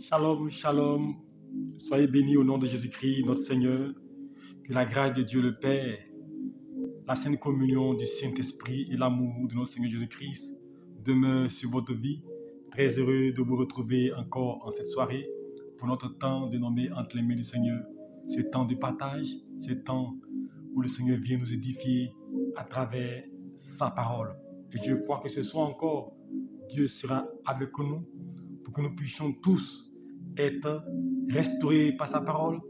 Shalom, shalom. Soyez bénis au nom de Jésus-Christ, notre Seigneur. Que la grâce de Dieu le Père, la sainte communion du Saint-Esprit et l'amour de notre Seigneur Jésus-Christ demeure sur votre vie. Très heureux de vous retrouver encore en cette soirée pour notre temps dénommé entre les mains du Seigneur. Ce temps de partage, ce temps où le Seigneur vient nous édifier à travers sa parole. Et je crois que ce soir encore, Dieu sera avec nous pour que nous puissions tous être restaurés par sa parole,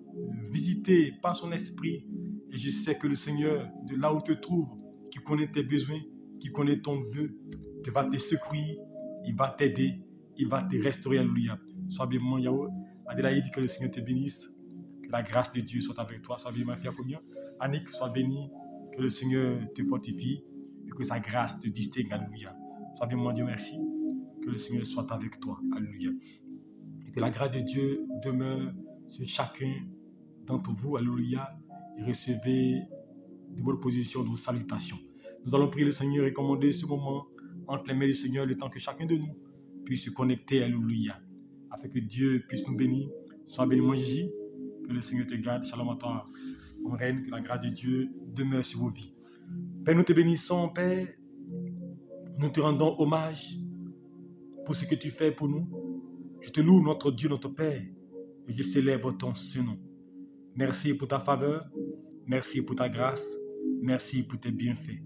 visités par son esprit. Et je sais que le Seigneur, de là où tu te trouves, qui connaît tes besoins, qui connaît ton vœu, va te secourir, il va t'aider, il va te restaurer. Alléluia. Sois bien, mon Yahweh. Adélaïde, que le Seigneur te bénisse. Que la grâce de Dieu soit avec toi. Sois bien, ma fille Apollon. Annick, sois bénie. Que le Seigneur te fortifie et que sa grâce te distingue. Alléluia. Sois bien, mon Dieu, merci. Que le Seigneur soit avec toi. Alléluia. Et que la grâce de Dieu demeure sur chacun d'entre vous. Alléluia. Et recevez de votre position de vos salutations. Nous allons prier le Seigneur et commander ce moment entre les mains du Seigneur, le temps que chacun de nous puisse se connecter. Alléluia. Afin que Dieu puisse nous bénir. Sois béni, mon Gigi. Que le Seigneur te garde. Shalom à toi. Mon reine, que la grâce de Dieu demeure sur vos vies. Père, nous te bénissons, Père. Nous te rendons hommage pour ce que tu fais pour nous. Je te loue, notre Dieu, notre Père, et je célèbre ton Saint-Nom. Merci pour ta faveur, merci pour ta grâce, merci pour tes bienfaits.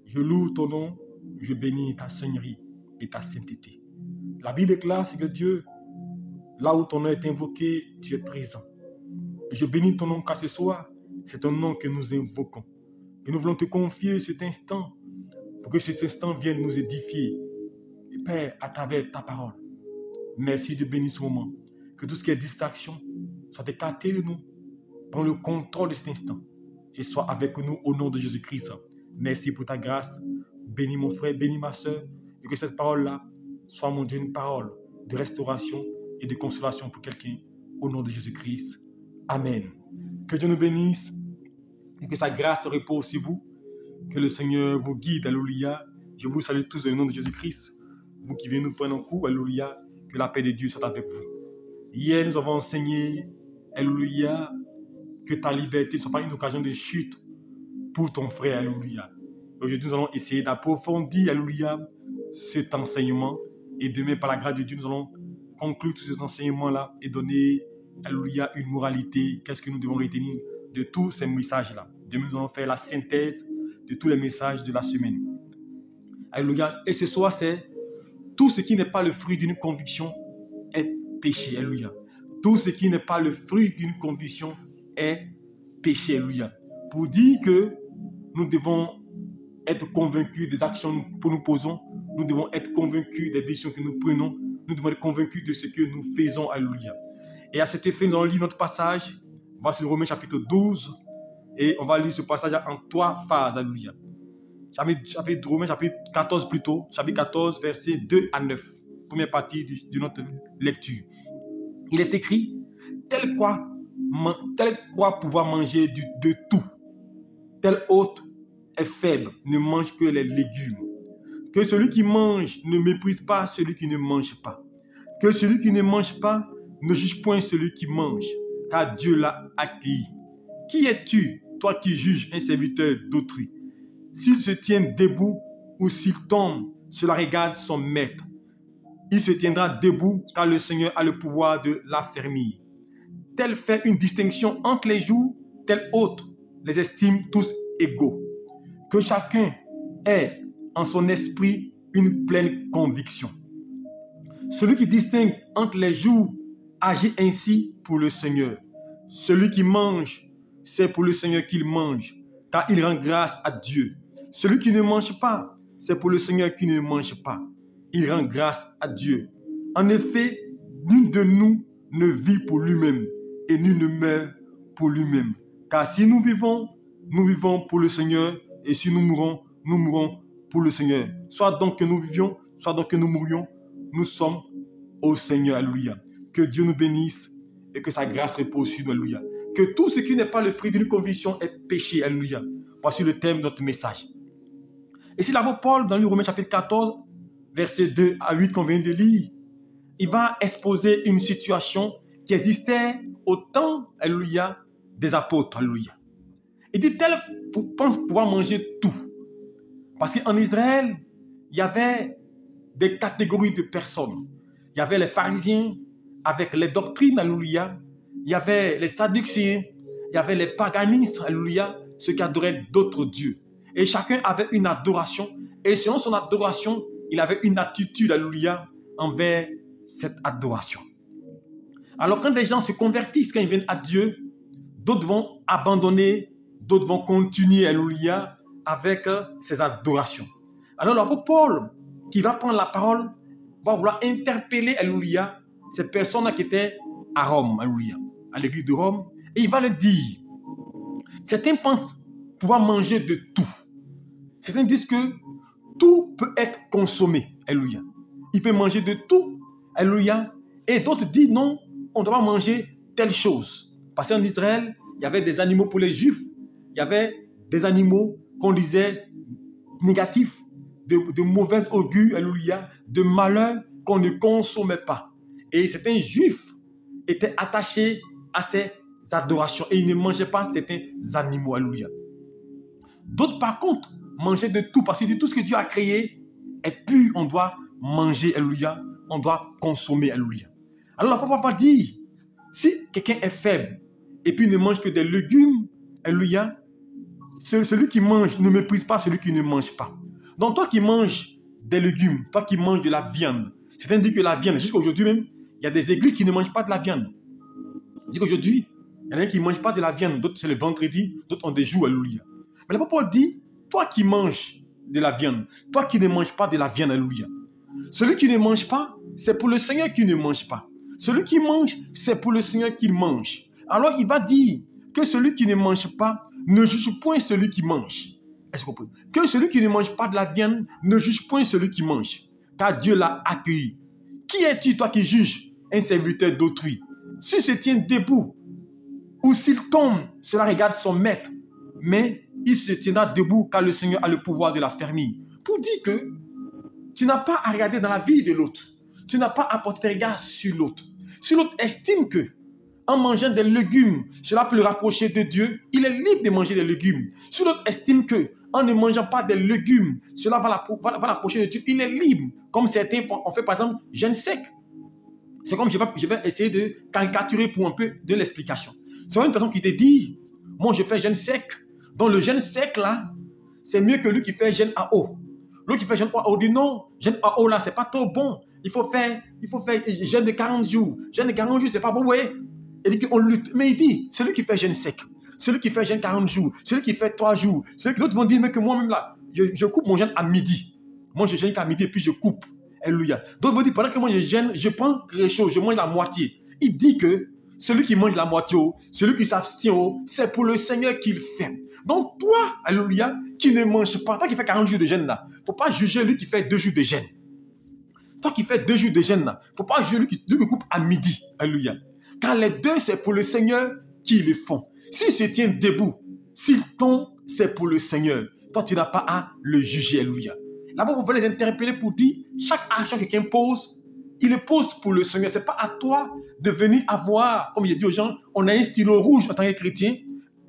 Je loue ton nom, je bénis ta seigneurie et ta sainteté. La Bible déclare que Dieu, là où ton nom est invoqué, tu es présent. Je bénis ton nom car ce soir, c'est ton nom que nous invoquons. Et nous voulons te confier cet instant pour que cet instant vienne nous édifier, Père, à travers ta parole. Merci de bénir ce moment. Que tout ce qui est distraction soit écarté de nous. Prends le contrôle de cet instant et sois avec nous au nom de Jésus-Christ. Merci pour ta grâce. Bénis mon frère, bénis ma soeur. Et que cette parole-là soit, mon Dieu, une parole de restauration et de consolation pour quelqu'un au nom de Jésus-Christ. Amen. Que Dieu nous bénisse et que sa grâce repose sur vous. Que le Seigneur vous guide. Alléluia. Je vous salue tous au nom de Jésus-Christ. Vous qui venez nous prendre un coup. Alléluia. Que la paix de Dieu soit avec vous. Hier, nous avons enseigné, alléluia, que ta liberté ne soit pas une occasion de chute pour ton frère, alléluia. Aujourd'hui, nous allons essayer d'approfondir, alléluia, cet enseignement. Et demain, par la grâce de Dieu, nous allons conclure tous ces enseignements-là et donner, alléluia, une moralité. Qu'est-ce que nous devons retenir de tous ces messages-là? Demain, nous allons faire la synthèse de tous les messages de la semaine. Alléluia. Et ce soir, c'est tout ce qui n'est pas le fruit d'une conviction est péché. Alléluia. Tout ce qui n'est pas le fruit d'une conviction est péché. Alléluia. Pour dire que nous devons être convaincus des actions que nous posons, nous devons être convaincus des décisions que nous prenons, nous devons être convaincus de ce que nous faisons. Alléluia. Et à cet effet, nous allons lire notre passage. Voici Romains chapitre 12. Et on va lire ce passage en 3 phases. Alléluia. Romains chapitre 14 plutôt, chapitre 14, versets 2 à 9, première partie de notre lecture. Il est écrit, tel croit pouvoir manger de tout, tel autre est faible, ne mange que les légumes. Que celui qui mange ne méprise pas celui qui ne mange pas. Que celui qui ne mange pas ne juge point celui qui mange, car Dieu l'a accueilli. Qui es-tu, toi qui juges un serviteur d'autrui? S'il se tient debout ou s'il tombe, cela regarde son maître. Il se tiendra debout car le Seigneur a le pouvoir de l'affermir. Tel fait une distinction entre les jours, tel autre les estime tous égaux. Que chacun ait en son esprit une pleine conviction. Celui qui distingue entre les jours agit ainsi pour le Seigneur. Celui qui mange, c'est pour le Seigneur qu'il mange, car il rend grâce à Dieu. Celui qui ne mange pas, c'est pour le Seigneur qui ne mange pas. Il rend grâce à Dieu. En effet, nul de nous ne vit pour lui-même et nul ne meurt pour lui-même. Car si nous vivons pour le Seigneur et si nous mourons pour le Seigneur. Soit donc que nous vivions, soit donc que nous mourions, nous sommes au Seigneur. Alléluia. Que Dieu nous bénisse et que sa grâce repose sur nous. Alléluia. Que tout ce qui n'est pas le fruit d'une conviction est péché. Alléluia. Voici le thème de notre message. Et c'est l'apôtre Paul dans le Romains chapitre 14, versets 2 à 8 qu'on vient de lire. il va exposer une situation qui existait au temps, alléluia, des apôtres, alléluia. Il dit, tel pense pouvoir manger tout. Parce qu'en Israël, il y avait des catégories de personnes. Il y avait les pharisiens avec les doctrines, alléluia. Il y avait les sadducéens, il y avait les paganistes, alléluia, ceux qui adoraient d'autres dieux. Et chacun avait une adoration. Et selon son adoration, il avait une attitude, alléluia, envers cette adoration. Alors quand les gens se convertissent, quand ils viennent à Dieu, d'autres vont abandonner, d'autres vont continuer, alléluia, avec ces adorations. Alors l'apôtre Paul, qui va prendre la parole, va vouloir interpeller, alléluia, ces personnes qui étaient à Rome, alléluia, à l'église de Rome, et il va leur dire, certains pensent pouvoir manger de tout. Certains disent que tout peut être consommé, alléluia. Il peut manger de tout, alléluia, et d'autres disent non, on doit manger telle chose. Parce qu'en Israël, il y avait des animaux pour les Juifs, il y avait des animaux qu'on disait négatifs, de mauvais augure, alléluia, de malheur qu'on ne consommait pas. Et certains Juifs étaient attachés à ces adorations et ils ne mangeaient pas certains animaux, alléluia. D'autres, par contre, mangeaient de tout parce que tout ce que Dieu a créé est pur, on doit manger, alléluia, on doit consommer, alléluia. Alors l'apôtre Paul dit, si quelqu'un est faible et puis ne mange que des légumes, alléluia, celui qui mange ne méprise pas celui qui ne mange pas. Donc toi qui manges des légumes, toi qui manges de la viande, c'est-à-dire que la viande, jusqu'à aujourd'hui même, il y a des églises qui ne mangent pas de la viande. Qu'aujourd'hui, il y en a qui ne mangent pas de la viande, d'autres c'est le vendredi, d'autres ont des jours, alléluia. Mais l'apôtre Paul dit, toi qui manges de la viande, toi qui ne manges pas de la viande, alléluia. Celui qui ne mange pas, c'est pour le Seigneur qui ne mange pas. Celui qui mange, c'est pour le Seigneur qui mange. Alors il va dire que celui qui ne mange pas ne juge point celui qui mange. Est-ce que vous comprenez? Que celui qui ne mange pas de la viande ne juge point celui qui mange, car Dieu l'a accueilli. Qui es-tu, toi qui juges un serviteur d'autrui? S'il se tient debout ou s'il tombe, cela regarde son maître, mais il se tiendra debout car le Seigneur a le pouvoir de l'affermir. Pour dire que tu n'as pas à regarder dans la vie de l'autre. Tu n'as pas à porter tes regards sur l'autre. Si l'autre estime que en mangeant des légumes, cela peut le rapprocher de Dieu, il est libre de manger des légumes. Si l'autre estime que en ne mangeant pas des légumes, cela va l'approcher de Dieu, il est libre. Comme certains ont fait par exemple jeûne sec. C'est comme je vais essayer de caricaturer pour un peu de l'explication. C'est une personne qui te dit, moi je fais jeûne sec. Donc le jeûne sec là, c'est mieux que lui qui fait jeûne à eau. Lui qui fait jeûne à eau dit non, jeûne à eau là, c'est pas trop bon. Il faut faire jeûne de 40 jours. Jeûne de 40 jours, c'est pas bon, vous voyez. Il dit qu'on lutte. Mais il dit, celui qui fait jeûne sec, celui qui fait jeûne 40 jours, celui qui fait 3 jours, ceux qui autres vont dire, mais que moi-même là, je coupe mon jeûne à midi. Moi, je jeûne qu'à midi et puis je coupe. Alléluia. D'autres vont dire, pendant que moi je jeûne, je prends quelque chose, je mange la moitié. Il dit que celui qui mange la moitié, celui qui s'abstient, c'est pour le Seigneur qu'il fait. Donc toi, alléluia, qui ne mange pas, toi qui fais 40 jours de jeûne là, il ne faut pas juger lui qui fait 2 jours de jeûne. Toi qui fais 2 jours de jeûne là, il ne faut pas juger lui qui coupe à midi. Alléluia. Car les deux, c'est pour le Seigneur qui les font. S'il se tient debout, s'il tombe, c'est pour le Seigneur. Toi, tu n'as pas à le juger. Alléluia. Là-bas, vous pouvez les interpeller pour dire, chaque action que quelqu'un pose, il le pose pour le Seigneur. Ce n'est pas à toi de venir avoir, comme il dit aux gens, on a un stylo rouge en tant que chrétien.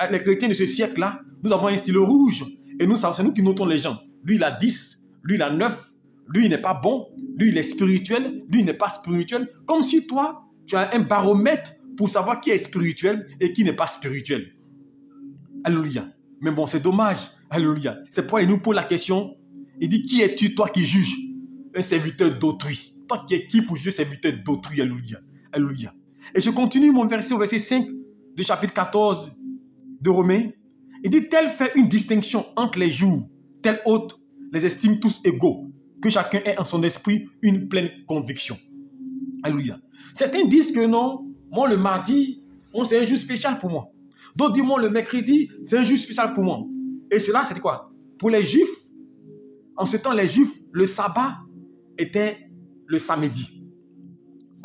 Les chrétiens de ce siècle-là, nous avons un stylo rouge. Et nous, c'est nous qui notons les gens. Lui, il a 10, lui, il a 9, lui, il n'est pas bon, lui, il est spirituel, lui, il n'est pas spirituel. Comme si toi, tu as un baromètre pour savoir qui est spirituel et qui n'est pas spirituel. Alléluia. Mais bon, c'est dommage. Alléluia. C'est pourquoi il nous pose la question. Il dit, qui es-tu, toi qui juges un serviteur d'autrui? Toi qui es qui pour juger un serviteur d'autrui? Alléluia. Alléluia. Et je continue mon verset au verset 5 du chapitre 14 de Romains. Il dit, tel fait une distinction entre les jours, tel autre les estime tous égaux, que chacun ait en son esprit une pleine conviction. Alléluia. Certains disent que non, moi le mardi, c'est un jour spécial pour moi. D'autres disent, moi le mercredi, c'est un jour spécial pour moi. Et cela, c'était quoi? Pour les Juifs, en ce temps, les Juifs, le sabbat était le samedi.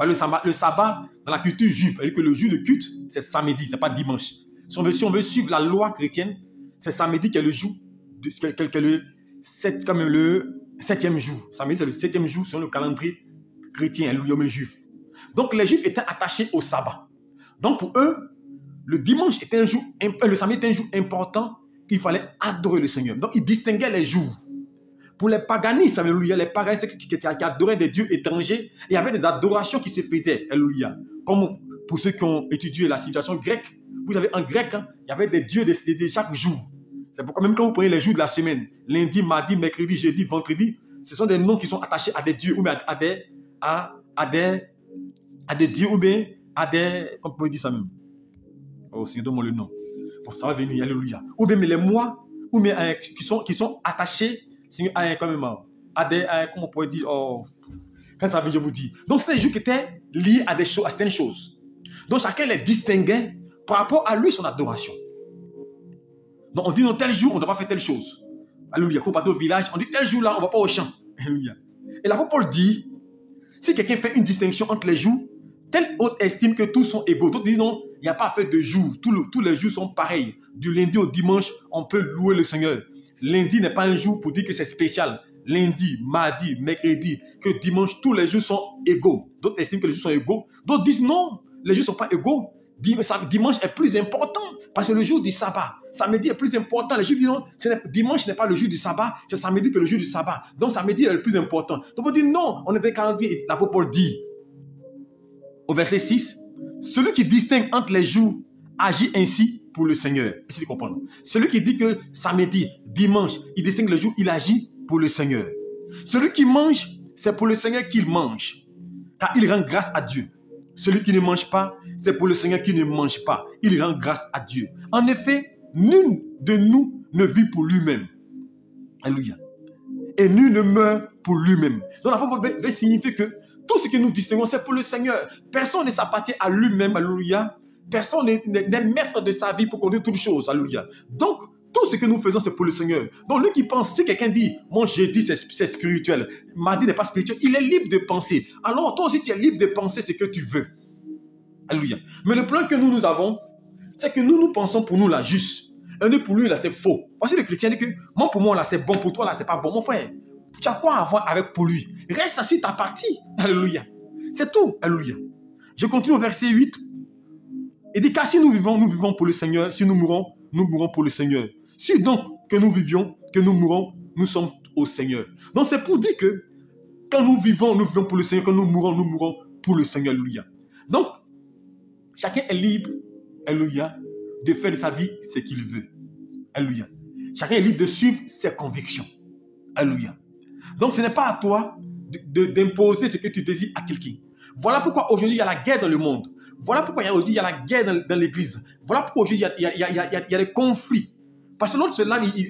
Le sabbat, dans la culture juive, c'est-à-dire que le jour de culte, c'est samedi, ce n'est pas dimanche. Si on veut suivre la loi chrétienne, c'est samedi qui est le jour, le 7e jour. Samedi, c'est le 7e jour selon le calendrier chrétiens, alléluia, mais juifs. Donc les juifs étaient attachés au sabbat. Donc pour eux, le dimanche était un jour, le samedi était un jour important qu'il fallait adorer le Seigneur. Donc ils distinguaient les jours. Pour les paganistes, alléluia, les paganistes qui adoraient des dieux étrangers, il y avait des adorations qui se faisaient, alléluia. Comme pour ceux qui ont étudié la civilisation grecque, vous savez, en grec, hein, il y avait des dieux décédés chaque jour. C'est pourquoi même quand vous prenez les jours de la semaine, lundi, mardi, mercredi, jeudi, vendredi, ce sont des noms qui sont attachés à des dieux ou bien à des dieux ou bien à des... Comment on peut dire ça même? Oh, Seigneur, donne-moi le nom. Bon, ça va venir, alléluia. Ou bien les mois, ou bien qui sont attachés quand même, à des... comment on pourrait dire? Oh, quand ça vient, je vous dis. Donc, c'était des jours qui étaient liés à des choses, à certaines choses. Donc, chacun les distinguait par rapport à lui, son adoration. Donc, on dit, non, tel jour, on ne doit pas faire telle chose. Alléluia. Quand on part au village, on dit, tel jour-là, on ne va pas au champ. Alléluia. Et l'apôtre Paul dit, si quelqu'un fait une distinction entre les jours, tel autre estime que tous sont égaux. D'autres disent, non, il n'y a pas à faire de jours. Tous les jours sont pareils. Du lundi au dimanche, on peut louer le Seigneur. Lundi n'est pas un jour pour dire que c'est spécial. Lundi, mardi, mercredi, que dimanche, tous les jours sont égaux. D'autres estiment que les jours sont égaux. D'autres disent, non, les jours ne sont pas égaux. Dimanche est plus important parce que le jour du sabbat. Samedi est plus important. Les Juifs disent non, dimanche n'est pas le jour du sabbat, c'est samedi que le jour du sabbat. Donc samedi est le plus important. Donc on dit non, on est dans calendrier. L'apôtre Paul dit au verset 6, celui qui distingue entre les jours agit ainsi pour le Seigneur. Essayez de comprendre. Celui qui dit que samedi, dimanche, il distingue les jours, il agit pour le Seigneur. Celui qui mange, c'est pour le Seigneur qu'il mange, car il rend grâce à Dieu. Celui qui ne mange pas, c'est pour le Seigneur qui ne mange pas. Il rend grâce à Dieu. En effet, nul de nous ne vit pour lui-même. Alléluia. Et nul ne meurt pour lui-même. Donc l'apôtre veut signifier que tout ce que nous distinguons, c'est pour le Seigneur. Personne ne s'appartient à lui-même. Alléluia. Personne n'est maître de sa vie pour conduire toutes choses. Alléluia. Donc, tout ce que nous faisons, c'est pour le Seigneur. Donc, lui qui pense, si quelqu'un dit, mon jeudi, c'est spirituel, mardi n'est pas spirituel, il est libre de penser. Alors, toi aussi, tu es libre de penser ce que tu veux. Alléluia. Mais le plan que nous avons, c'est que nous pensons pour nous là, juste. Et nous, pour lui, là, c'est faux. Voici le chrétien dit que, moi, pour moi, là, c'est bon, pour toi, là, c'est pas bon. Mon frère, tu as quoi à voir avec pour lui? Reste assis ta partie. Alléluia. C'est tout. Alléluia. Je continue au verset 8. Il dit, car si nous vivons pour le Seigneur. Si nous mourons pour le Seigneur. Si donc que nous vivions, que nous mourons, nous sommes au Seigneur. Donc c'est pour dire que quand nous vivons pour le Seigneur. Quand nous mourons pour le Seigneur. Alléluia. Donc, chacun est libre, alléluia, de faire de sa vie ce qu'il veut. Alléluia. Chacun est libre de suivre ses convictions. Alléluia. Donc ce n'est pas à toi d'imposer ce que tu désires à quelqu'un. Voilà pourquoi aujourd'hui il y a la guerre dans le monde. Voilà pourquoi aujourd'hui il y a la guerre dans l'église. Voilà pourquoi aujourd'hui il y a des conflits. Parce que l'autre,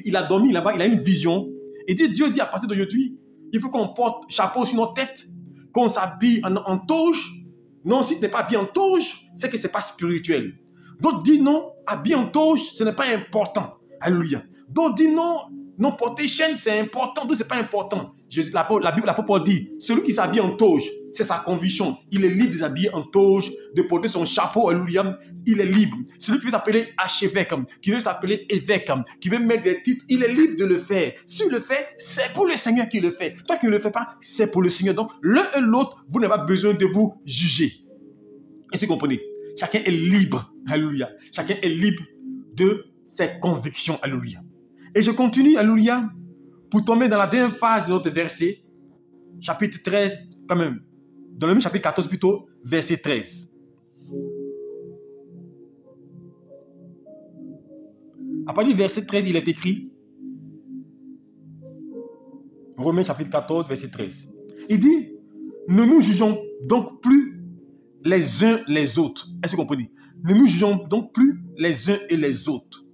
il a dormi là-bas, il a une vision. Et Dieu dit à partir d'aujourd'hui, il faut qu'on porte chapeau sur notre tête, qu'on s'habille en toge. Non, si tu n'es pas habillé en toge, c'est que ce n'est pas spirituel. D'autres disent non, habillé en toge, ce n'est pas important. Alléluia. D'autres disent non, porter chaîne, c'est important. D'autres, ce n'est pas important. L'apôtre Paul dit, celui qui s'habille en toge, c'est sa conviction. Il est libre de s'habiller en toge, de porter son chapeau, alléluia. Il est libre. Celui qui veut s'appeler archevêque, qui veut s'appeler évêque, qui veut mettre des titres, il est libre de le faire. S'il le fait, c'est pour le Seigneur qui le fait. Toi qui ne le fais pas, c'est pour le Seigneur. Donc, l'un et l'autre, vous n'avez pas besoin de vous juger. Est-ce que vous comprenez? Chacun est libre, alléluia. Chacun est libre de ses convictions, alléluia. Et je continue, alléluia, pour tomber dans la deuxième phase de notre verset, chapitre 13, quand même, dans le même chapitre 14 plutôt, verset 13. À partir du verset 13, il est écrit, Romains chapitre 14, verset 13. Il dit, ne nous jugeons donc plus les uns les autres. Est-ce que vous comprenez? Ne nous jugeons donc plus les uns et les autres.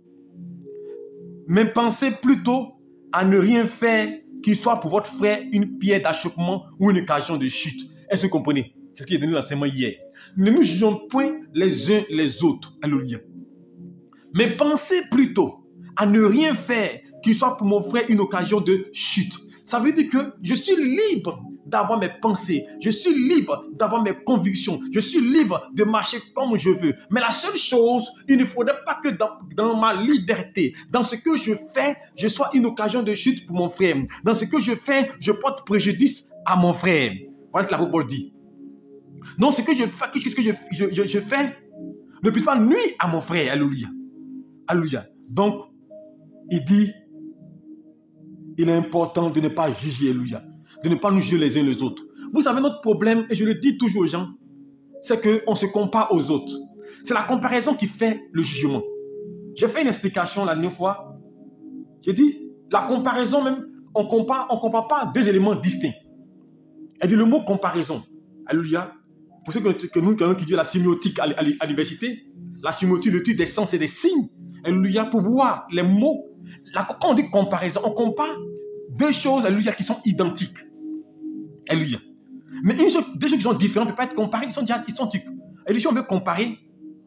Mais pensez plutôt à ne rien faire qui soit pour votre frère une pierre d'achoppement ou une occasion de chute. Est-ce que vous comprenez? C'est ce qui est donné l'enseignement hier. Ne nous jugeons point les uns les autres. Alléluia. Mais pensez plutôt à ne rien faire qui soit pour mon frère une occasion de chute. Ça veut dire que je suis libre d'avoir mes pensées. Je suis libre d'avoir mes convictions. Je suis libre de marcher comme je veux. Mais la seule chose, il ne faudrait pas que dans ma liberté, dans ce que je fais, je sois une occasion de chute pour mon frère. Dans ce que je fais, je porte préjudice à mon frère. Voilà ce que l'apôtre Paul dit. Non, ce que je fais ne puisse pas nuire à mon frère. Alléluia. Alléluia. Donc, il dit, il est important de ne pas juger, alléluia. De ne pas nous juger les uns les autres. Vous savez, notre problème, et je le dis toujours aux gens, c'est qu'on se compare aux autres. C'est la comparaison qui fait le jugement. J'ai fait une explication la dernière fois. J'ai dit, la comparaison même, on compare pas deux éléments distincts. Elle dit le mot comparaison. Alléluia. Pour ceux que nous qui étudions la sémiotique à l'université, la sémiotique, l'étude des sens et des signes. Alléluia. Pour voir les mots. Quand on dit comparaison, on compare deux choses, alléluia, qui sont identiques. Alléluia. Mais deux choses qui sont différentes ne peuvent pas être comparées, ils sont identiques. Et si on veut comparer,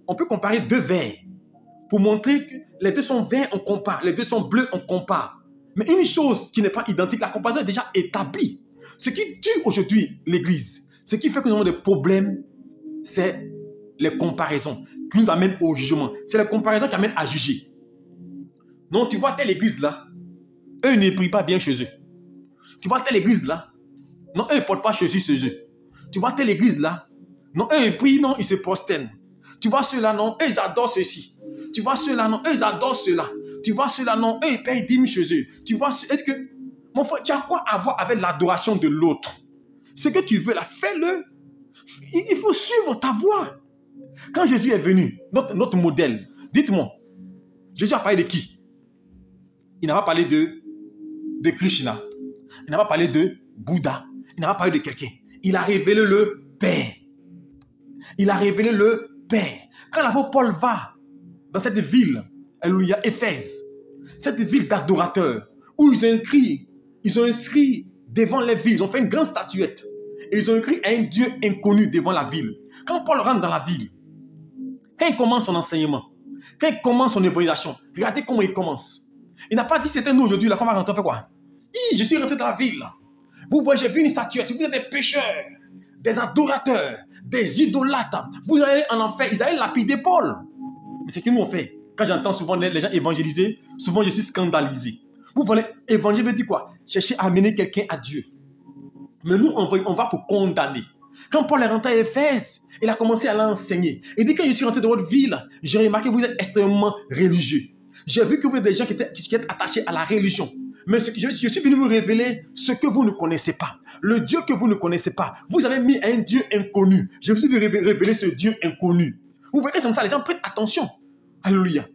on peut comparer deux verres. Pour montrer que les deux sont verts, on compare. Les deux sont bleus, on compare. Mais une chose qui n'est pas identique, la comparaison est déjà établie. Ce qui tue aujourd'hui l'Église, ce qui fait que nous avons des problèmes, c'est les comparaisons qui nous amènent au jugement. C'est les comparaisons qui amènent à juger. Non, tu vois telle église là, eux ne prient pas bien chez eux. Tu vois telle église là, non, eux ne portent pas Jésus chez eux. Tu vois telle église là, non, eux ils prient, non, ils se prosternent. Tu vois ceux-là, non, eux ils adorent ceci. Tu vois ceux-là, non, eux ils adorent cela. Tu vois ceux-là, non, eux ils payent 10 000 chez eux. Tu vois, est-ce que, mon frère, tu as quoi à voir avec l'adoration de l'autre? Ce que tu veux là, fais-le. Il faut suivre ta voie. Quand Jésus est venu, notre modèle, dites-moi, Jésus a parlé de qui? Il n'a pas parlé de Krishna. Il n'a pas parlé de Bouddha. Il n'a pas parlé de quelqu'un. Il a révélé le Père. Il a révélé le Père. Quand l'apôtre Paul va dans cette ville, alléluia, Éphèse, cette ville d'adorateurs, où ils ont inscrit devant les villes, ils ont fait une grande statuette. Et ils ont écrit un Dieu inconnu devant la ville. Quand Paul rentre dans la ville, quand il commence son enseignement, quand il commence son évangélisation, regardez comment il commence. Il n'a pas dit c'était nous aujourd'hui, là, qu'on va rentrer, on fait quoi? Je suis rentré dans la ville. Vous voyez, j'ai vu une statuette. Vous êtes des pécheurs, des adorateurs, des idolâtres. Vous allez en enfer. Ils allaient lapider Paul. Mais c'est ce que nous on fait. Quand j'entends souvent les gens évangéliser, souvent je suis scandalisé. Vous voulez évangéliser, dit quoi? Chercher à amener quelqu'un à Dieu. Mais nous, on va pour condamner. Quand Paul est rentré à Éphèse, il a commencé à l'enseigner. Il dit, quand je suis rentré dans votre ville, j'ai remarqué que vous êtes extrêmement religieux. J'ai vu que vous êtes des gens qui étaient attachés à la religion. Mais je suis venu vous révéler ce que vous ne connaissez pas. Le Dieu que vous ne connaissez pas. Vous avez mis un Dieu inconnu. Je suis venu révéler ce Dieu inconnu. Vous voyez, c'est comme ça, les gens prêtent attention. Alléluia.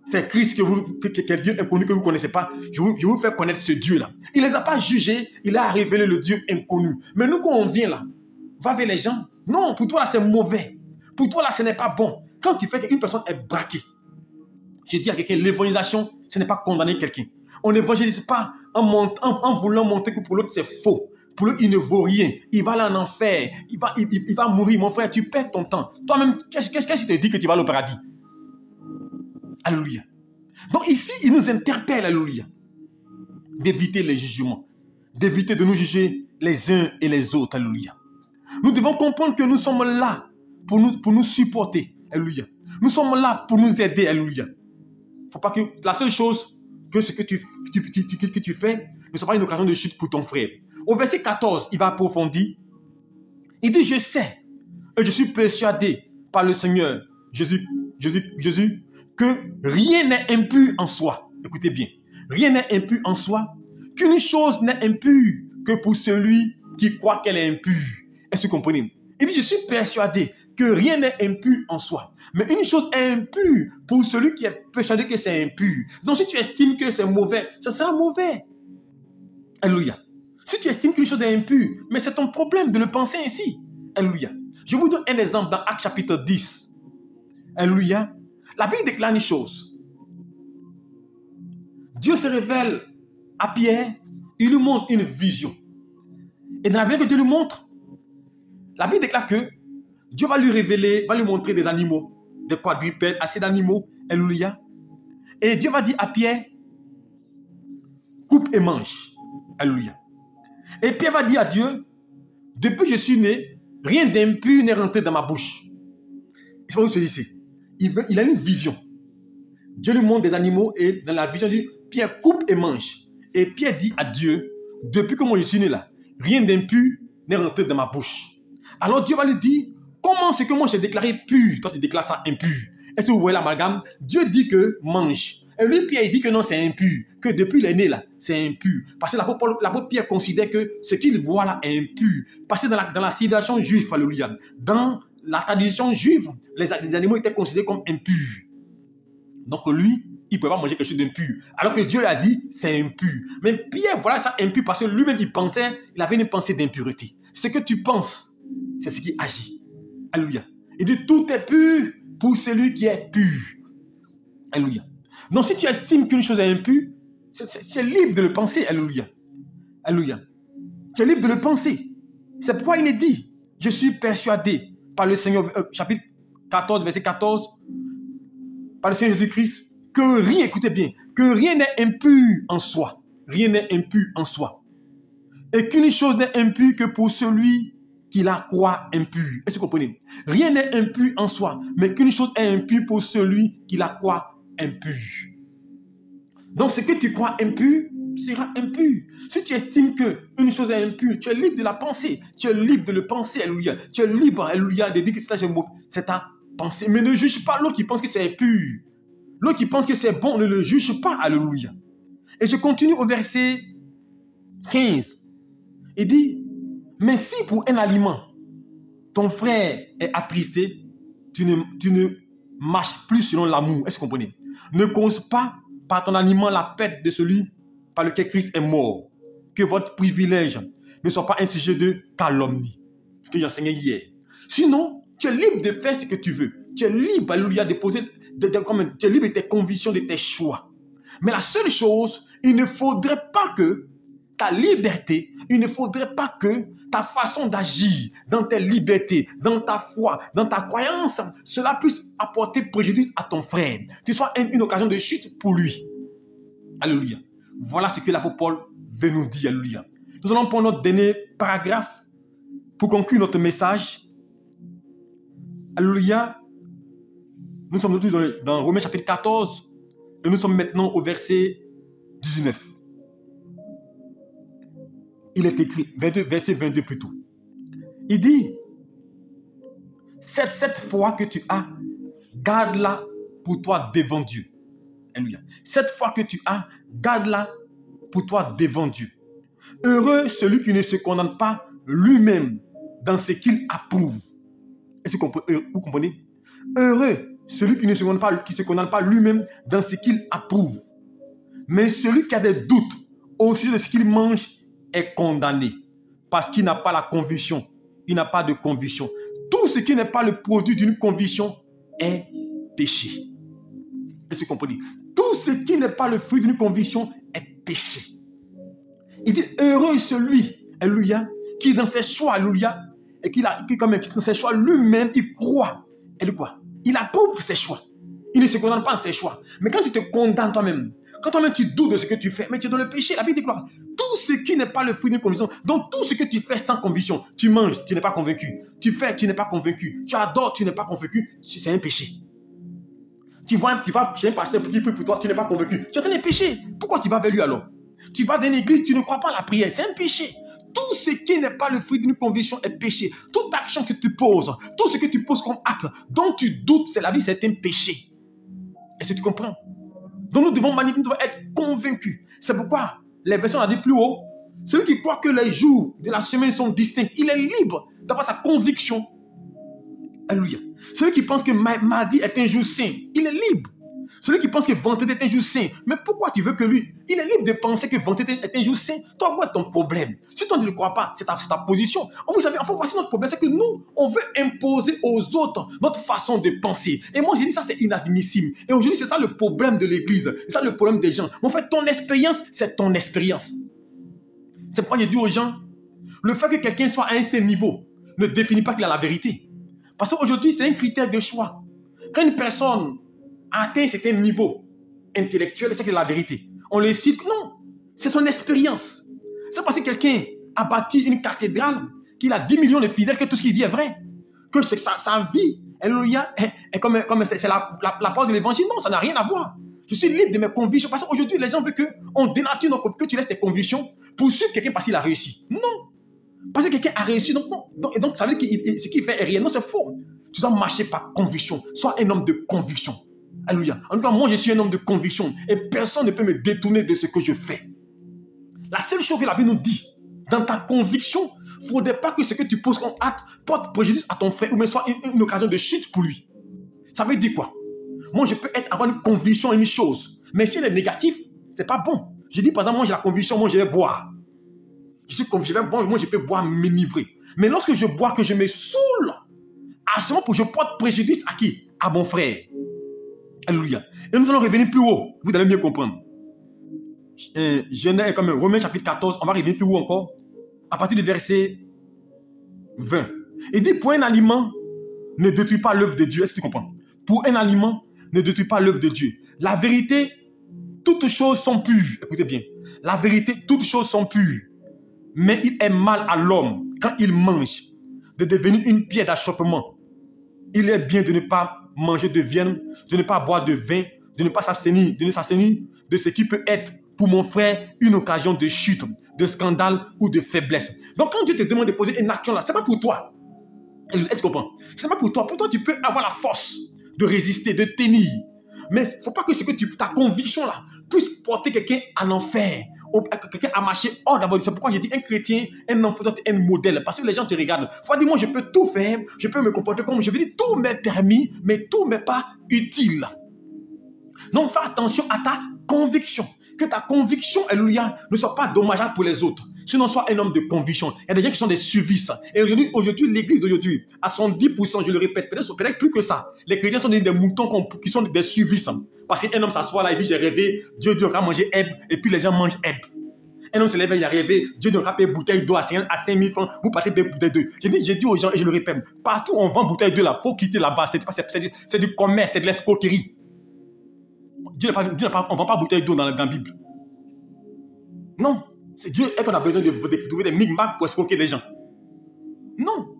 C'est Christ quel Dieu inconnu que vous ne connaissez pas. Je vous fais connaître ce Dieu-là. Il ne les a pas jugés, il a révélé le Dieu inconnu. Mais nous, quand on vient là, va vers les gens. Non, pour toi là, c'est mauvais. Pour toi là, ce n'est pas bon. Quand tu fais qu'une personne est braquée, je dis à quelqu'un, l'évangélisation, ce n'est pas condamner quelqu'un. On n'évangélise pas en voulant montrer que pour l'autre, c'est faux. Pour l'autre, il ne vaut rien. Il va aller en enfer. Il va mourir. Mon frère, tu perds ton temps. Toi-même, qu'est-ce qui te dit que tu vas aller au paradis? Alléluia. Donc ici, il nous interpelle, alléluia, d'éviter les jugements, d'éviter de nous juger les uns et les autres, alléluia. Nous devons comprendre que nous sommes là pour nous supporter, alléluia. Nous sommes là pour nous aider, alléluia. Faut pas que la seule chose que ce que tu fais ne soit pas une occasion de chute pour ton frère. Au verset 14, il va approfondir. Il dit, je sais et je suis persuadé par le Seigneur Jésus que rien n'est impur en soi. Écoutez bien. Rien n'est impur en soi. Qu'une chose n'est impure que pour celui qui croit qu'elle est impure. Est-ce que vous comprenez? Il dit, je suis persuadé que rien n'est impur en soi. Mais une chose est impure pour celui qui est persuadé que c'est impur. Donc si tu estimes que c'est mauvais, ça sera mauvais. Alléluia. Si tu estimes qu'une chose est impure, mais c'est ton problème de le penser ainsi. Alléluia. Je vous donne un exemple dans Actes chapitre 10. Alléluia. La Bible déclare une chose. Dieu se révèle à Pierre, il lui montre une vision. Et dans la vision que Dieu lui montre, la Bible déclare que Dieu va lui révéler, va lui montrer des animaux, des quadrupèdes, assez d'animaux. Alléluia. Et Dieu va dire à Pierre, coupe et mange. Alléluia. Et Pierre va dire à Dieu, depuis que je suis né, rien d'impur n'est rentré dans ma bouche. C'est pas où c'est ici. Il a une vision. Dieu lui montre des animaux et dans la vision, il dit, Pierre, coupe et mange. Et Pierre dit à Dieu, depuis que moi je suis né là, rien d'impur n'est rentré dans ma bouche. Alors Dieu va lui dire, comment c'est que moi j'ai déclaré pur, toi tu déclares ça impur? Est-ce que vous voyez l'amalgame? Dieu dit que mange. Et lui, Pierre, il dit que non, c'est impur. Que depuis il est né là, c'est impur. Parce que l'apôtre Pierre considère que ce qu'il voit là est impur. Parce que dans la civilisation juive, alléluia, dans la tradition juive, les animaux étaient considérés comme impurs. Donc lui, il ne pouvait pas manger quelque chose d'impur. Alors que Dieu l'a dit, c'est impur. Mais Pierre, voilà ça impur parce que lui-même, il avait une pensée d'impureté. Ce que tu penses, c'est ce qui agit. Alléluia. Il dit, tout est pur pour celui qui est pur. Alléluia. Donc si tu estimes qu'une chose est impure, c'est libre de le penser. Alléluia. Alléluia. Tu es libre de le penser. C'est pourquoi il est dit, je suis persuadé par le Seigneur, chapitre 14, verset 14, par le Seigneur Jésus-Christ, que rien, écoutez bien, que rien n'est impur en soi. Rien n'est impur en soi. Et qu'une chose n'est impure que pour celui qui la croit impure. Est-ce que vous comprenez? Rien n'est impur en soi, mais qu'une chose est impure pour celui qui la croit impure. Donc ce que tu crois impur sera impur. Si tu estimes qu'une chose est impure, tu es libre de la penser. Tu es libre de le penser, alléluia. Tu es libre, alléluia, de dire que c'est ta pensée. Mais ne juge pas l'autre qui pense que c'est impur. L'autre qui pense que c'est bon, ne le juge pas, alléluia. Et je continue au verset 15. Il dit, mais si pour un aliment, ton frère est attristé, tu ne marches plus selon l'amour. Est-ce que vous comprenez? Ne cause pas par ton aliment la perte de celui par lequel Christ est mort. Que votre privilège ne soit pas un sujet de calomnie que j'enseignais hier. Sinon, tu es libre de faire ce que tu veux. Tu es libre, alléluia, de poser, tu es libre de tes convictions, de tes choix. Mais la seule chose, il ne faudrait pas que ta liberté, il ne faudrait pas que ta façon d'agir dans tes libertés, dans ta foi, dans ta croyance, cela puisse apporter préjudice à ton frère. Tu sois une occasion de chute pour lui. Alléluia. Voilà ce que l'apôtre Paul veut nous dire. Alléluia. Nous allons prendre notre dernier paragraphe pour conclure notre message. Alléluia. Nous sommes tous dans Romains chapitre 14 et nous sommes maintenant au verset 19. Il est écrit, verset 22 plutôt. Il dit, cette foi que tu as, garde-la pour toi devant Dieu. Alléluia. Cette foi que tu as, garde-la pour toi devant Dieu. Heureux celui qui ne se condamne pas lui-même dans ce qu'il approuve. Est-ce que vous comprenez? Heureux celui qui ne se condamne pas lui-même dans ce qu'il approuve. Mais celui qui a des doutes au sujet de ce qu'il mange est condamné parce qu'il n'a pas la conviction. Il n'a pas de conviction. Tout ce qui n'est pas le produit d'une conviction est péché. Est-ce que vous comprenez? Tout ce qui n'est pas le fruit d'une conviction est péché. Il dit heureux celui, alléluia, qui dans ses choix, alléluia, et qui quand même dans ses choix lui-même, il croit. Et quoi? Il approuve ses choix. Il ne se condamne pas en ses choix. Mais quand tu te condamnes toi-même, quand toi-même tu doutes de ce que tu fais, mais tu es dans le péché, la Bible dit quoi? Tout ce qui n'est pas le fruit d'une conviction, donc tout ce que tu fais sans conviction, tu manges, tu n'es pas convaincu. Tu fais, tu n'es pas convaincu. Tu adores, tu n'es pas convaincu. C'est un péché. Tu vas chez un pasteur qui prie pour toi, tu n'es pas convaincu. Tu es en train de pécher. Pourquoi tu vas vers lui alors? Tu vas dans une église, tu ne crois pas à la prière. C'est un péché. Tout ce qui n'est pas le fruit d'une conviction est péché. Toute action que tu poses, tout ce que tu poses comme acte, dont tu doutes, c'est la vie, c'est un péché. Est-ce que tu comprends? Donc nous devons être convaincus. C'est pourquoi les versions ont dit plus haut, celui qui croit que les jours de la semaine sont distincts, il est libre d'avoir sa conviction. Alléluia. Celui qui pense que mardi est un jour saint, il est libre. Celui qui pense que vendredi est un jour saint, mais pourquoi tu veux que lui, il est libre de penser que vendredi est un jour saint? Toi, quoi est ton problème? Si toi ne le crois pas, c'est ta position. Vous savez, enfin, voici notre problème, c'est que nous, on veut imposer aux autres notre façon de penser. Et moi, j'ai dit ça, c'est inadmissible. Et aujourd'hui, c'est ça le problème de l'église. C'est ça le problème des gens. En fait, ton expérience, c'est ton expérience. C'est pourquoi je dis aux gens, le fait que quelqu'un soit à un certain niveau ne définit pas qu'il a la vérité. Parce qu'aujourd'hui, c'est un critère de choix. Quand une personne atteint un certain niveau intellectuel, c'est que la vérité. On le cite, non. C'est son expérience. C'est parce que quelqu'un a bâti une cathédrale, qu'il a 10 millions de fidèles, que tout ce qu'il dit est vrai. Que sa vie, alléluia, est comme c'est la parole de l'évangile. Non, ça n'a rien à voir. Je suis libre de mes convictions. Parce qu'aujourd'hui, les gens veulent qu'on dénature que tu laisses tes convictions pour suivre quelqu'un parce qu'il a réussi. Non. Parce que quelqu'un a réussi. Donc, ça veut dire que ce qu'il fait est réel. Non, c'est faux. Tu dois marcher par conviction. Sois un homme de conviction. Alléluia. En tout cas, moi, je suis un homme de conviction. Et personne ne peut me détourner de ce que je fais. La seule chose que la Bible nous dit, dans ta conviction, il ne faudrait pas que ce que tu poses comme acte porte préjudice à ton frère ou même soit une occasion de chute pour lui. Ça veut dire quoi? Moi, je peux avoir une conviction à une chose. Mais si elle est négative, ce n'est pas bon. Je dis, par exemple, moi, j'ai la conviction, moi, je vais boire. Moi, je peux boire, m'enivrer. Mais lorsque je bois, que je me saoule, à ce moment, je porte préjudice à qui? À mon frère. Alléluia. Et nous allons revenir plus haut. Vous allez mieux comprendre. Genèse, comme Romains chapitre 14, on va revenir plus haut encore. À partir du verset 20. Il dit, pour un aliment, ne détruis pas l'œuvre de Dieu. Est-ce que tu comprends? Pour un aliment, ne détruis pas l'œuvre de Dieu. La vérité, toutes choses sont pures. Écoutez bien. La vérité, toutes choses sont pures. Mais il est mal à l'homme, quand il mange, de devenir une pierre d'achoppement. Il est bien de ne pas manger de viande, de ne pas boire de vin, de ne pas s'abstenir de ce qui peut être pour mon frère une occasion de chute, de scandale ou de faiblesse. Donc quand Dieu te demande de poser une action là, ce n'est pas pour toi. Est-ce que tu comprends? Ce n'est pas pour toi. Pour toi, tu peux avoir la force de résister, de tenir. Mais il ne faut pas que ta conviction là puisse porter quelqu'un en enfer. Quelqu'un a marché hors d'abord. C'est pourquoi j'ai dit un chrétien, un enfant, un modèle. Parce que les gens te regardent. Il faut dire, moi, je peux tout faire. Je peux me comporter comme je veux dire. Tout m'est permis, mais tout m'est pas utile. Donc, fais attention à ta conviction. Que ta conviction, alléluia, ne soit pas dommageable pour les autres. Sinon, sois un homme de conviction. Il y a des gens qui sont des suivistes. Et aujourd'hui, l'église d'aujourd'hui, à 110%, je le répète, peut-être plus que ça. Les chrétiens sont des moutons qui sont des suivistes. Parce qu'un homme s'assoit là, il dit, j'ai rêvé, Dieu dit, on va manger Hebb, et puis les gens mangent Hebb. Un homme se lève, il a rêvé, Dieu dit, on va payer bouteille d'eau à 5 000 francs, vous partez payer bouteille d'eau. J'ai dit aux gens, et je le répète, partout où on vend bouteille d'eau là, il faut quitter là-bas. C'est du commerce, c'est de l'escroquerie. On ne vend pas bouteille d'eau dans la Bible. Non. C'est Dieu qu'on a besoin de trouver des micmacs pour escroquer les gens. Non.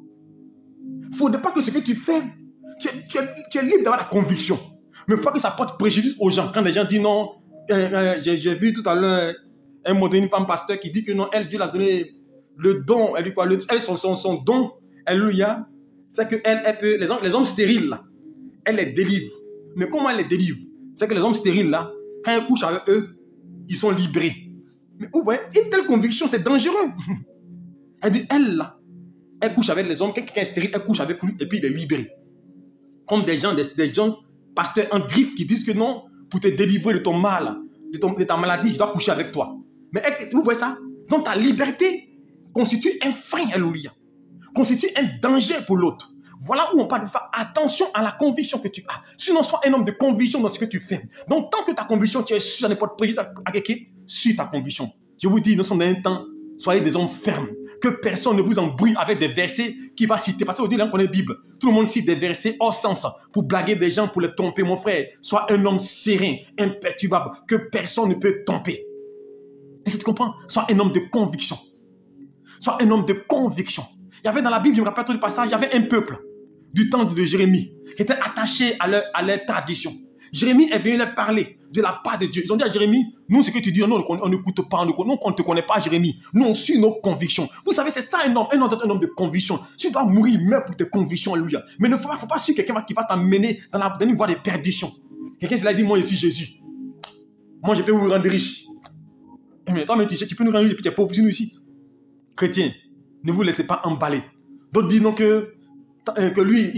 Il ne faudrait pas que ce que tu fais, tu es libre d'avoir la conviction. Mais il ne faut pas que ça porte préjudice aux gens. Quand les gens disent non, j'ai vu tout à l'heure un mot d'une femme pasteur qui dit que non, Dieu l'a donné le don. Elle dit quoi? Son don, alléluia, c'est que elle peut, les hommes stériles, là, elle les délivre. Mais comment elle les délivre? C'est que les hommes stériles, là, quand elle couche avec eux, ils sont libérés. Mais vous voyez, une telle conviction, c'est dangereux. Elle dit, elle là, elle couche avec les hommes, quelqu'un est stérile, elle couche avec lui et puis il est libéré. Comme des gens, pasteurs en griffe qui disent que non, pour te délivrer de ton mal, de ta maladie, je dois coucher avec toi. Mais vous voyez ça? Donc ta liberté constitue un frein, alléluia. Constitue un danger pour l'autre. Voilà où on parle de faire attention à la conviction que tu as. Sinon, sois un homme de conviction dans ce que tu fais. Donc, tant que ta conviction, tu es sûr, ça ne porte préjudice à quelqu'un, suis ta conviction. Je vous dis, nous sommes dans un temps, soyez des hommes fermes. Que personne ne vous embrouille avec des versets qu'il va citer. Parce qu'aujourd'hui, là, on connaît la Bible. Tout le monde cite des versets hors sens pour blaguer des gens, pour les tromper. Mon frère, sois un homme serein, imperturbable, que personne ne peut tromper. Est-ce que tu comprends? Sois un homme de conviction. Sois un homme de conviction. Il y avait dans la Bible, je me rappelle tout le passage, il y avait un peuple du temps de Jérémie qui était attaché à leur tradition. Jérémie est venu leur parler de la part de Dieu. Ils ont dit à Jérémie, nous ce que tu dis, non, on n'écoute pas, nous, on ne te connaît pas, Jérémie. Nous, on suit nos convictions. Vous savez, c'est ça un homme de conviction. Si tu dois mourir, meurs pour tes convictions, alléluia. Mais il ne faut pas suivre quelqu'un qui va t'amener dans une voie de perdition. Quelqu'un se l'a dit, moi, je suis Jésus. Moi, je peux vous rendre riche. Mais toi, tu peux nous rendre riche, et puis tu es pauvre ici. Chrétien, ne vous laissez pas emballer. D'autres disent non que lui,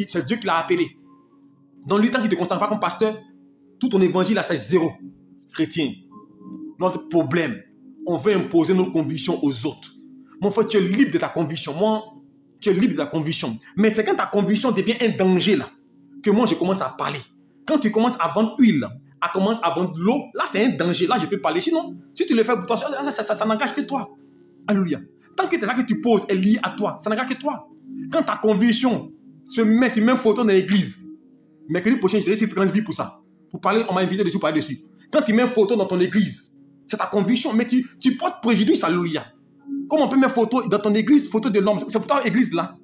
c'est Dieu qui l'a appelé. Donc lui, tant qu'il ne te considère pas comme pasteur, tout ton évangile, là, c'est zéro. Chrétien, notre problème, on veut imposer nos convictions aux autres. Mon frère, tu es libre de ta conviction. Moi, tu es libre de ta conviction. Mais c'est quand ta conviction devient un danger, là, que moi, je commence à parler. Quand tu commences à vendre huile, commence à vendre l'eau, là, c'est un danger. Là, je peux parler. Sinon, si tu le fais pour toi, ça n'engage que toi. Alléluia. Tant que là que tu poses est lié à toi, ça n'engage que toi. Quand ta conviction se met, tu mets une photo dans l'église. Mercredi prochain, je serai sur France Vie pour ça. Pour parler, on m'a invité dessus pour parler dessus. Quand tu mets une photo dans ton église, c'est ta conviction, mais tu portes préjudice, alléluia. Comment on peut mettre photo dans ton église, photo de l'homme? C'est pour ta église là.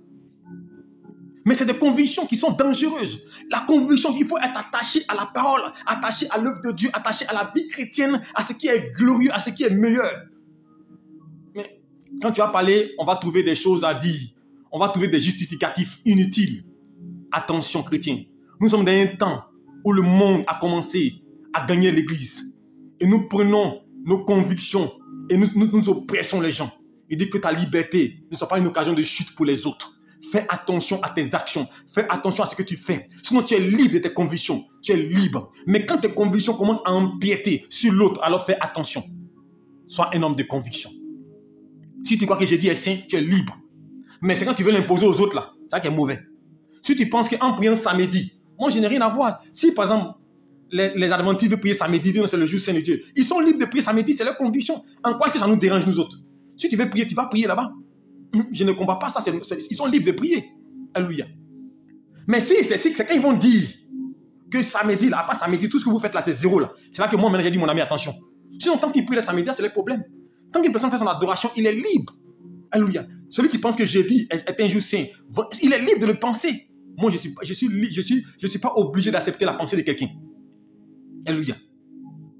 Mais c'est des convictions qui sont dangereuses. La conviction qu'il faut être attaché à la parole, attaché à l'œuvre de Dieu, attaché à la vie chrétienne, à ce qui est glorieux, à ce qui est meilleur. Mais Quand tu vas parler, on va trouver des choses à dire. On va trouver des justificatifs inutiles. Attention, chrétiens. Nous sommes dans un temps où le monde a commencé à gagner l'église. Et nous prenons nos convictions et nous oppressons les gens. Il dit que ta liberté ne soit pas une occasion de chute pour les autres. Fais attention à tes actions. Fais attention à ce que tu fais. Sinon, tu es libre de tes convictions. Tu es libre. Mais quand tes convictions commencent à empiéter sur l'autre, alors fais attention. Sois un homme de conviction. Si tu crois que Jésus est saint, tu es libre. Mais c'est quand tu veux l'imposer aux autres, là, c'est ça qui est mauvais. Si tu penses qu'en priant samedi, moi, je n'ai rien à voir. Si, par exemple, les adventistes veulent prier samedi, c'est le jour saint de Dieu, ils sont libres de prier samedi, c'est leur conviction. En quoi est-ce que ça nous dérange, nous autres? Si tu veux prier, tu vas prier là-bas. Je ne comprends pas ça. Ils sont libres de prier. Alléluia. Mais si, c'est quand ils vont dire que samedi, là, pas samedi, tout ce que vous faites là, c'est zéro là. C'est là que moi, maintenant, j'ai dit, mon ami, attention. Sinon, tant qu'il prie le samedi, c'est le problème. Tant qu'une personne fait son adoration, il est libre. Alléluia. Celui qui pense que jeudi est un jour saint, il est libre de le penser. Moi, je suis pas obligé d'accepter la pensée de quelqu'un. Alléluia.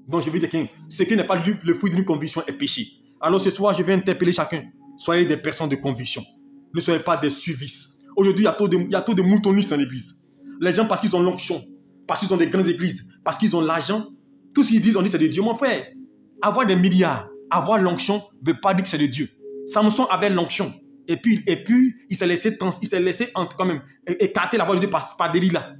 Donc, je veux dire que ce qui n'est pas le fruit d'une conviction est péché. Alors, ce soir, je vais interpeller chacun. Soyez des personnes de conviction. Ne soyez pas des suivistes. Aujourd'hui, il y a trop de moutonnistes dans l'église. Les gens, parce qu'ils ont l'onction, parce qu'ils ont des grandes églises, parce qu'ils ont l'argent, tout ce qu'ils disent, on dit c'est de Dieu. Mon frère, avoir des milliards, avoir l'onction ne veut pas dire que c'est de Dieu. Samson avait l'onction. Et puis, il s'est laissé quand même écarter la voix de Dieu par Delilah.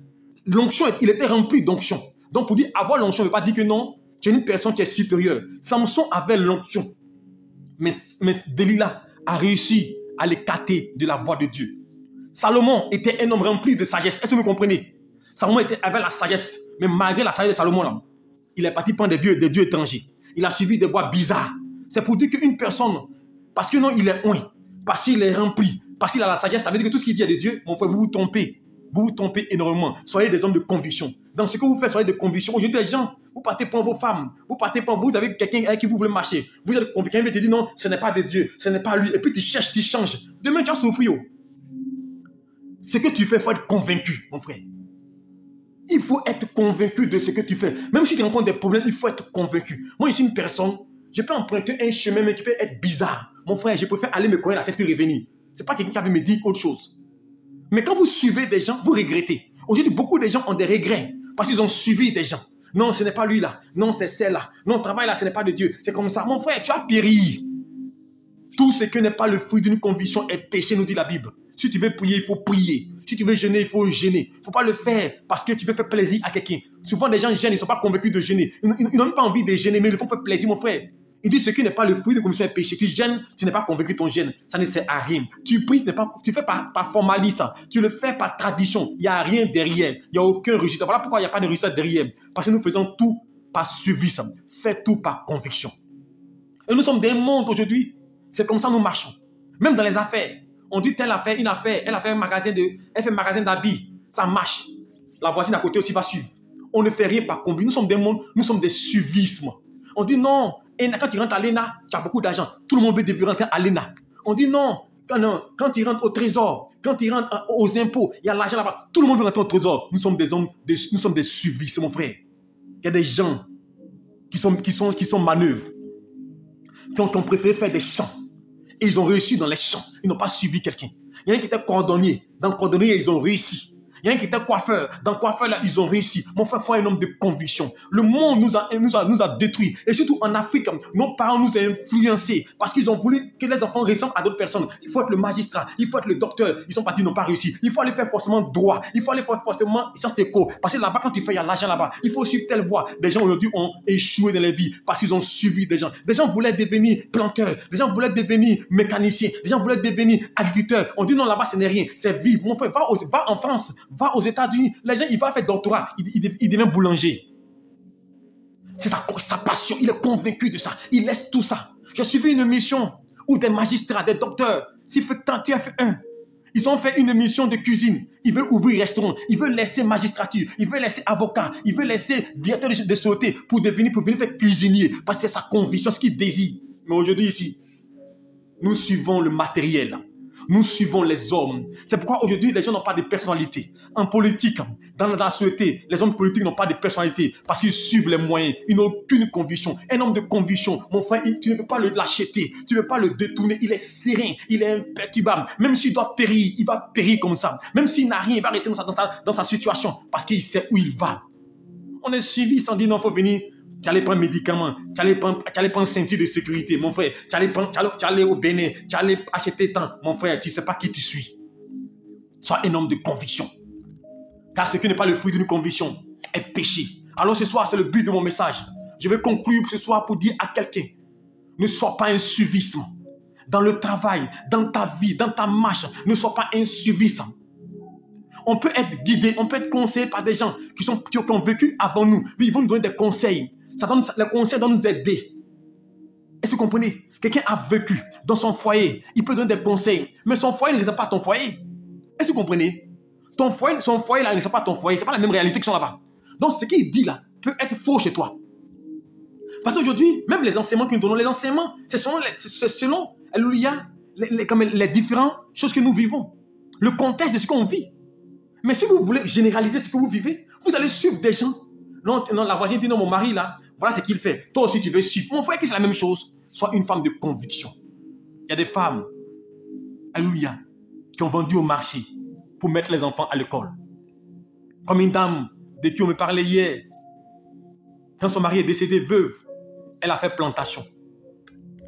L'onction, il était rempli d'onction. Donc, pour dire avoir l'onction ne veut pas dire que non, tu es une personne qui est supérieure. Samson avait l'onction. Mais Delilah a réussi à l'écarter de la voix de Dieu. Salomon était un homme rempli de sagesse. Est-ce que vous comprenez? Salomon avait la sagesse. Mais malgré la sagesse de Salomon, là, il est parti prendre des dieux étrangers. Il a suivi des voies bizarres. C'est pour dire qu'une personne, parce que non, il est oint, parce qu'il est rempli, parce qu'il a la sagesse, ça veut dire que tout ce qu'il dit est de Dieu. Mon frère, vous vous trompez. Vous vous trompez énormément. Soyez des hommes de conviction. Dans ce que vous faites, soyez de conviction. Aujourd'hui, des gens, vous partez prendre vos femmes. Vous partez prendre, vous avez quelqu'un avec qui vous voulez marcher. Vous êtes convaincu, quelqu'un te dit non, ce n'est pas de Dieu, ce n'est pas lui. Et puis tu cherches, tu changes. Demain, tu vas souffrir. Ce que tu fais, il faut être convaincu, mon frère. Il faut être convaincu de ce que tu fais. Même si tu rencontres des problèmes, il faut être convaincu. Moi, je suis une personne, je peux emprunter un chemin, mais qui peut être bizarre. Mon frère, je préfère aller me connaître la tête puis revenir. Ce n'est pas quelqu'un qui avait me dire autre chose. Mais quand vous suivez des gens, vous regrettez. Aujourd'hui, beaucoup de gens ont des regrets parce qu'ils ont suivi des gens. Non, ce n'est pas lui là. Non, c'est celle-là. Non, le travail là, ce n'est pas de Dieu. C'est comme ça. Mon frère, tu as péri. Tout ce qui n'est pas le fruit d'une conviction est péché, nous dit la Bible. Si tu veux prier, il faut prier. Si tu veux jeûner, il faut jeûner. Il ne faut pas le faire parce que tu veux faire plaisir à quelqu'un. Souvent, les gens jeûnent, ils ne sont pas convaincus de jeûner. Ils n'ont même pas envie de jeûner, mais ils font faire plaisir, mon frère. Il dit ce qui n'est pas le fruit de conviction est péché. Tu jeûnes, tu n'es pas convaincu de ton jeûne. Ça ne sert à rien. Tu pries, tu fais par formalisme. Tu le fais par tradition. Il n'y a rien derrière. Il n'y a aucun résultat. Voilà pourquoi il n'y a pas de résultat derrière. Parce que nous faisons tout par suivisme. Fais tout par conviction. Et nous sommes des mondes aujourd'hui. C'est comme ça que nous marchons. Même dans les affaires. On dit telle affaire, une affaire. Elle a fait un magasin d'habits. Ça marche. La voisine à côté aussi va suivre. On ne fait rien par conviction. Nous sommes des mondes. Nous sommes des suivismes. On dit non. Et quand tu rentres à l'ENA, tu as beaucoup d'argent. Tout le monde veut rentrer à l'ENA. On dit non. Quand tu rentres au trésor, quand tu rentres aux impôts, il y a l'argent là-bas. Tout le monde veut rentrer au trésor. Nous sommes des hommes, nous sommes des suivistes, mon frère. Il y a des gens qui sont manœuvres, qui ont préféré faire des chants. Et ils ont réussi dans les chants. Ils n'ont pas suivi quelqu'un. Il y en a qui étaient cordonniers. Dans le cordonnier, ils ont réussi. Il y en a qui étaient coiffeurs. Dans le coiffeur, là, ils ont réussi. Mon frère, il faut un homme de conviction. Le monde nous a détruits. Et surtout en Afrique, nos parents nous ont influencés parce qu'ils ont voulu que les enfants ressemblent à d'autres personnes. Il faut être le magistrat. Il faut être le docteur. Ils sont partis, ils n'ont pas réussi. Il faut aller faire forcément droit. Il faut aller faire forcément sciences éco. Parce que là-bas, quand tu fais, il y a l'argent là-bas. Il faut suivre telle voie. Des gens aujourd'hui ont échoué dans les vies parce qu'ils ont suivi des gens. Des gens voulaient devenir planteurs. Des gens voulaient devenir mécaniciens. Des gens voulaient devenir agriculteurs. On dit non, là-bas, ce n'est rien. C'est vivre. Mon frère, va en France. Va aux États-Unis, les gens, il va faire doctorat, il devient boulanger. C'est sa passion, il est convaincu de ça, il laisse tout ça. J'ai suivi une mission où des magistrats, des docteurs, s'il fait tant, tu as fait un. Ils ont fait une mission de cuisine, ils veulent ouvrir un restaurant, ils veulent laisser magistrature, ils veulent laisser avocat, ils veulent laisser directeur de sûreté pour venir faire cuisinier, parce que c'est sa conviction, ce qu'il désire. Mais aujourd'hui ici, nous suivons le matériel. Nous suivons les hommes. C'est pourquoi aujourd'hui, les gens n'ont pas de personnalité. En politique, dans la société, les hommes politiques n'ont pas de personnalité parce qu'ils suivent les moyens. Ils n'ont aucune conviction. Un homme de conviction, mon frère, tu ne peux pas l'acheter. Tu ne peux pas le détourner. Il est serein. Il est imperturbable. Même s'il doit périr, il va périr comme ça. Même s'il n'a rien, il va rester dans sa situation parce qu'il sait où il va. On est suivi sans dire non, il faut venir. Tu allais prendre médicaments, tu allais prendre ceinture de sécurité, mon frère. Tu allais au Bénin, tu allais acheter tant. Mon frère, tu ne sais pas qui tu suis. Sois un homme de conviction. Car ce qui n'est pas le fruit d'une conviction est péché. Alors ce soir, c'est le but de mon message. Je vais conclure ce soir pour dire à quelqu'un, ne sois pas un suivissant. Dans le travail, dans ta vie, dans ta marche, ne sois pas un suivissant. On peut être guidé, on peut être conseillé par des gens qui ont vécu avant nous. Mais ils vont nous donner des conseils. Les conseils doivent nous aider. Est-ce que vous comprenez? Quelqu'un a vécu dans son foyer. Il peut donner des conseils. Mais son foyer ne ressemble pas à ton foyer. Est-ce que vous comprenez? Son foyer là, ne ressemble pas à ton foyer. Ce n'est pas la même réalité qui sont là-bas. Donc ce qu'il dit là peut être faux chez toi. Parce qu'aujourd'hui, même les enseignements que nous donnons, les enseignements, c'est selon alléluia, les différentes choses que nous vivons. Le contexte de ce qu'on vit. Mais si vous voulez généraliser ce que vous vivez, vous allez suivre des gens. Non, la voisine dit non, mon mari là, voilà ce qu'il fait. Toi aussi tu veux suivre. Mon frère, que c'est la même chose. Sois une femme de conviction. Il y a des femmes, alléluia, qui ont vendu au marché pour mettre les enfants à l'école. Comme une dame de qui on me parlait hier. Quand son mari est décédé veuve, elle a fait plantation.